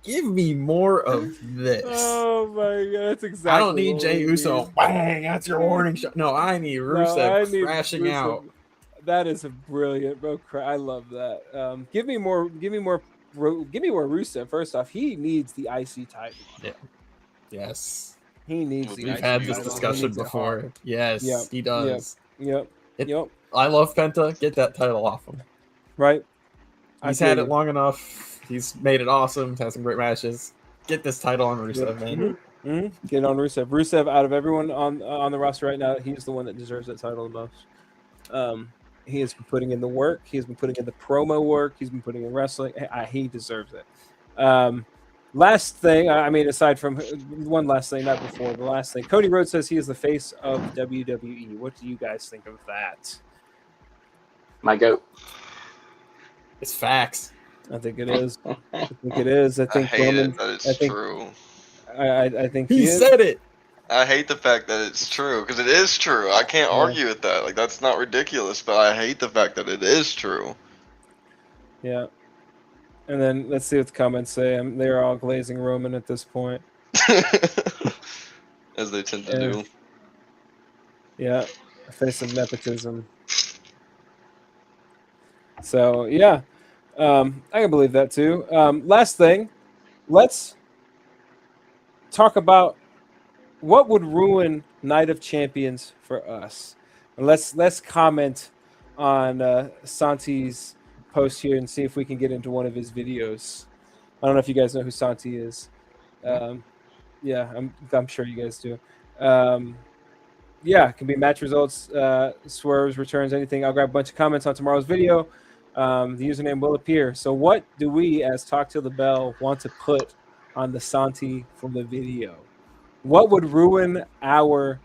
give me more of this. Oh my god, that's exactly. I don't need what Jey we Uso. need. Bang! That's your warning shot. No, I need Rusev I need crashing Rusev. out. That is a brilliant, bro. I love that. Give me more Rusev. First off, he needs the IC title. Yes, He needs the we've IC had this title. He discussion needs it hard. before. Yes, Yep, he does. Yep. I love Penta. Get that title off him. Right. He's had it long enough. He's made it awesome. Had some great matches. Get this title on Rusev, man. Mm-hmm. Get on Rusev. Rusev, out of everyone on the roster right now, he's the one that deserves that title the most. He has been putting in the work. He has been putting in the promo work. He's been putting in wrestling. He deserves it. Last thing, I mean, aside from one last thing, not before the last thing, Cody Rhodes says he is the face of WWE. What do you guys think of that? My goat. It's facts. I think it is. I think it is. I I think hate Roman. it that it's I think- true. I think He is. said it. I hate the fact that it's true because it is true. I can't Yeah. argue with that. Like that's not ridiculous, but I hate the fact that it is true. Yeah. And then let's see what the comments say. They're all glazing Roman at this point. As they tend to Yeah. do. Yeah. A face of nepotism. So, yeah. I can believe that too. Last thing, let's talk about what would ruin Night of Champions for us. And let's comment on Santi's post here and see if we can get into one of his videos. I don't know if you guys know who Santi is. Yeah, I'm sure you guys do. Yeah, it can be match results, swerves, returns, anything. I'll grab a bunch of comments on tomorrow's video. The username will appear. So what do we, as Talk Till the Bell, want to put on the Santi from the video? What would ruin our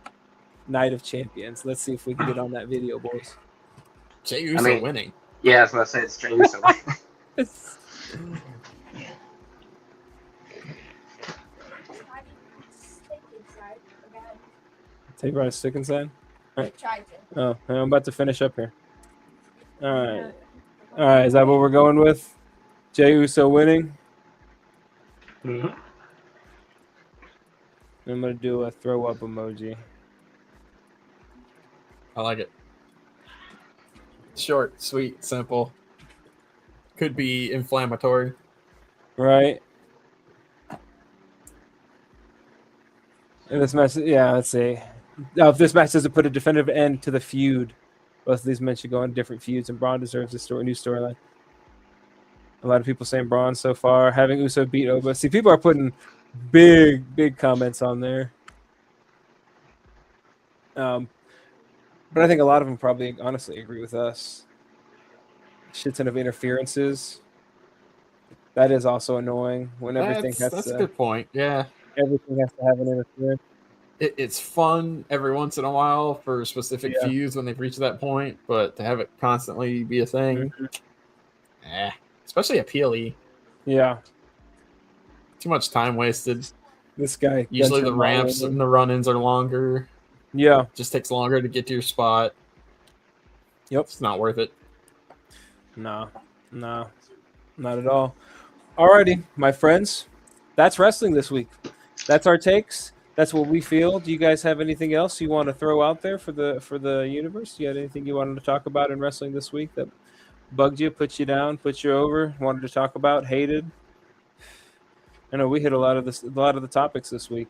Night of Champions? Let's see if we can get on that video, boys. Jey Uso winning. Yeah, that's what I said. It's Jey Uso. Take right a stick inside. I tried to. Oh, I'm about to finish up here. All right. Is that what we're going with? Jey Uso winning. Mhm. I'm gonna do a throw up emoji. I like it. Short, sweet, simple. Could be inflammatory. Right. And this match, yeah, let's see. Now, if this match doesn't put a definitive end to the feud, both of these men should go on different feuds, and Braun deserves a new storyline. A lot of people saying Braun so far, having Uso beat Oba. See, people are putting big comments on there. But I think a lot of them probably honestly agree with us. Shit ton of interferences. That is also annoying when everything That's a good point. Yeah, everything has to have an interference. it's fun every once in a while for specific Yeah. feuds when they've reached that point, but to have it constantly be a thing, especially a PLE, Yeah, too much time wasted. this guy. Usually Gunther the ramps Mollin. and the run-ins are longer. Yeah. Just takes longer to get to your spot. Yep. It's not worth it. No, not at all. Alrighty, my friends, that's wrestling this week. That's our takes. That's what we feel. Do you guys have anything else you want to throw out there for the universe? You had anything you wanted to talk about in wrestling this week that bugged you, put you down, put you over, wanted to talk about, hated? I know we hit a lot of the topics this week.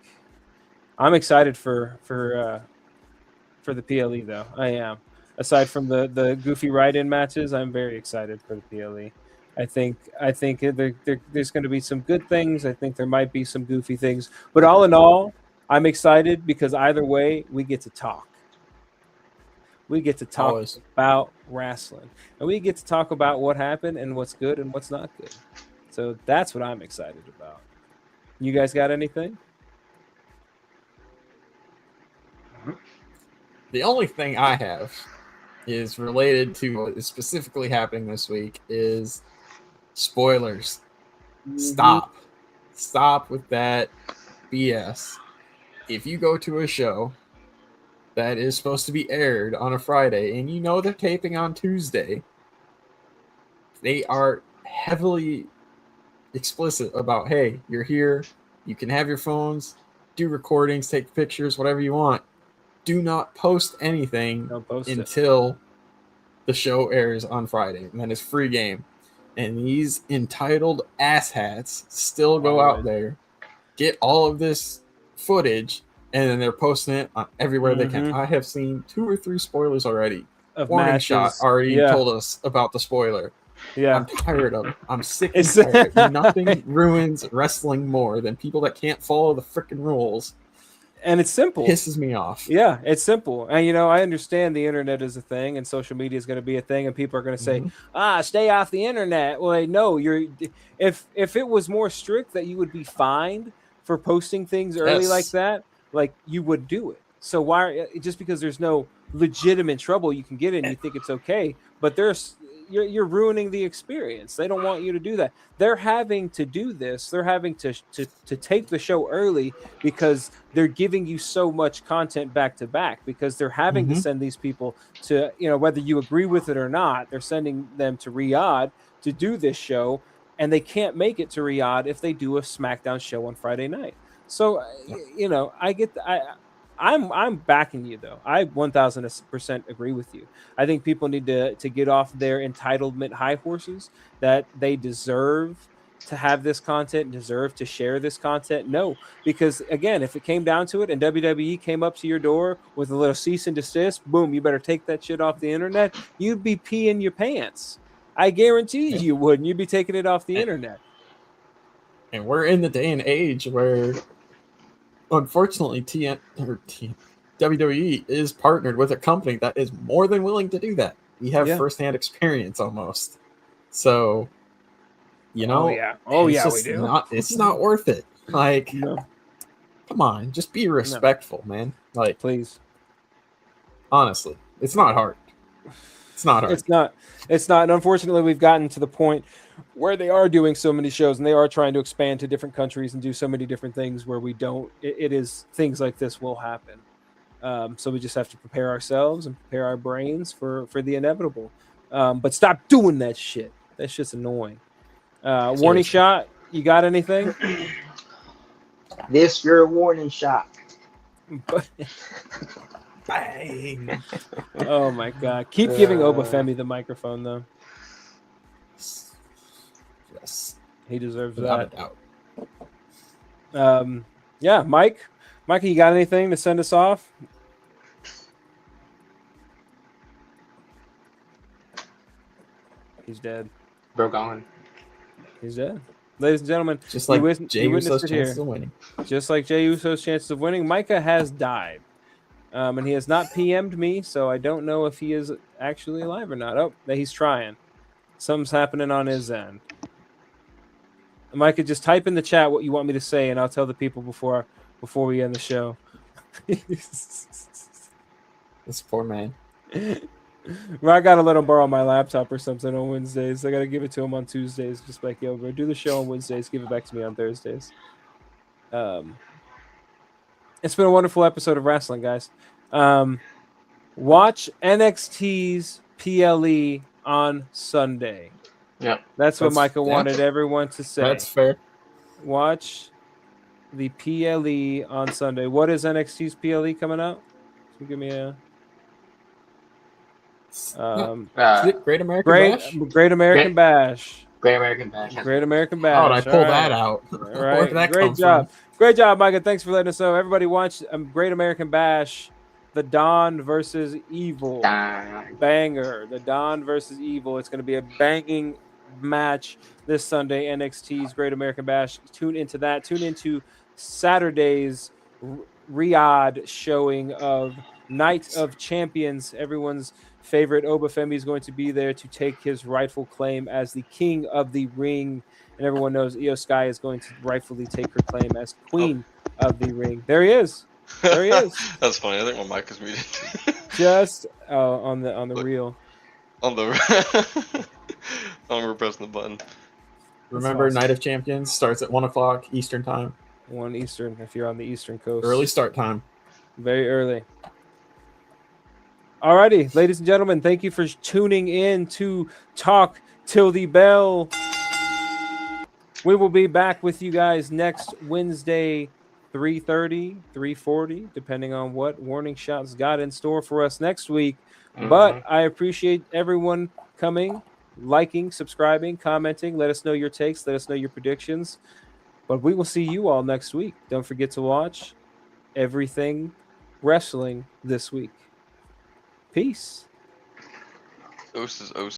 I'm excited for the PLE though. I am. Aside from the goofy ride-in matches, I'm very excited for the PLE. I think there's going to be some good things. I think there might be some goofy things, but all in all, I'm excited because either way, we get to talk. We get to talk Always. about wrestling, and we get to talk about what happened and what's good and what's not good. So that's what I'm excited about. You guys got anything? The only thing I have is related to what is specifically happening this week is spoilers. Stop with that BS. If you go to a show that is supposed to be aired on a Friday and you know they're taping on Tuesday, they are heavily explicit about, hey, you're here, you can have your phones, do recordings, take pictures, whatever you want. Do not post anything Don't post it. until the show airs on Friday, and then it's free game. And these entitled asshats still go out there, get all of this footage, and then they're posting it on everywhere they can. I have seen 2 or 3 spoilers already. Of Warning matches. Shot already Yeah. told us about the spoiler. Yeah. I'm tired of it. I'm sick and It's- tired. Nothing ruins wrestling more than people that can't follow the freaking rules. And it's simple. Pisses me off. Yeah, it's simple. And I understand the internet is a thing and social media is going to be a thing and people are going to say, stay off the internet. Well, no, if it was more strict that you would be fined for posting things early Yes. like that, like you would do it. So why just because there's no legitimate trouble you can get in, you think it's okay, but you're ruining the experience. They don't want you to do that. They're having to do this. They're having to tape the show early because they're giving you so much content back to back, because they're having to send these people to, whether you agree with it or not, they're sending them to Riyadh to do this show, and they can't make it to Riyadh if they do a SmackDown show on Friday night. So, I get I'm backing you though. I 1000% agree with you. I think people need to get off their entitlement high horses, that they deserve to have this content, deserve to share this content. No, because again, if it came down to it and WWE came up to your door with a little cease and desist, boom, you better take that shit off the internet, you'd be peeing your pants. I guarantee you would, and you'd be taking it off the internet. And we're in the day and age where, unfortunately, WWE is partnered with a company that is more than willing to do that. We have firsthand experience almost. So, we it's do. It's not worth it. Like, No. come on, just be respectful, man. Like, Please. honestly, it's not hard. It's not hard. It's not. And unfortunately, we've gotten to the point where they are doing so many shows and they are trying to expand to different countries and do so many different things where we don't. It is things like this will happen. So we just have to prepare ourselves and prepare our brains for the inevitable. But stop doing that shit. That shit's annoying. Warning shot. You got anything? This your warning shot. Bang. Oh my god! Keep giving Obafemi the microphone though. Yes, He deserves without that. a doubt. Yeah, Mike, you got anything to send us off? He's dead. Bro, gone. He's dead. Ladies and gentlemen, Just like you Jey witnessed Uso's it here. chances of winning. Just like Jey Uso's chances of winning, Micah has died. And he has not PM'd me, so I don't know if he is actually alive or not. Oh, he's trying. Something's happening on his end. Micah, just type in the chat what you want me to say, and I'll tell the people before we end the show. This poor man. Well, I gotta let him borrow my laptop or something on Wednesdays. I gotta give it to him on Tuesdays. Just like, yo, bro, do the show on Wednesdays. Give it back to me on Thursdays. It's been a wonderful episode of wrestling, guys. Watch NXT's PLE on Sunday. Yeah. That's what That's- Micah yeah. wanted everyone to say. That's fair. Watch the PLE on Sunday. What is NXT's PLE coming out? Can you give me a Great American Bash? Great American Great- Bash. Great American Bash. Great American How Bash. did I pull All right. that out? All Where right. did that Great come job. from? Great job, Micah. Thanks for letting us know. Everybody watch Great American Bash, the Dawn versus Evil. Banger. The Dawn versus Evil. It's going to be a banging match this Sunday. NXT's Great American Bash. Tune into that. Tune into Saturday's Riyadh showing of Night of Champions. Everyone's favorite Obafemi is going to be there to take his rightful claim as the king of the ring. And everyone knows Io Sky is going to rightfully take her claim as queen of the ring. There he is. There he is. That's funny. I think my mic is muted. Just on the reel. On the I'm pressing the button. Remember, awesome. Night of Champions starts at 1 o'clock Eastern time. 1 Eastern if you're on the Eastern Coast. Early start time. Very early. Alrighty, ladies and gentlemen, thank you for tuning in to Talk Till the Bell. We will be back with you guys next Wednesday, 3:30, 3:40, depending on what Warning Shots got in store for us next week. But I appreciate everyone coming, liking, subscribing, commenting. Let us know your takes. Let us know your predictions. But we will see you all next week. Don't forget to watch everything wrestling this week. Peace. Os is Os.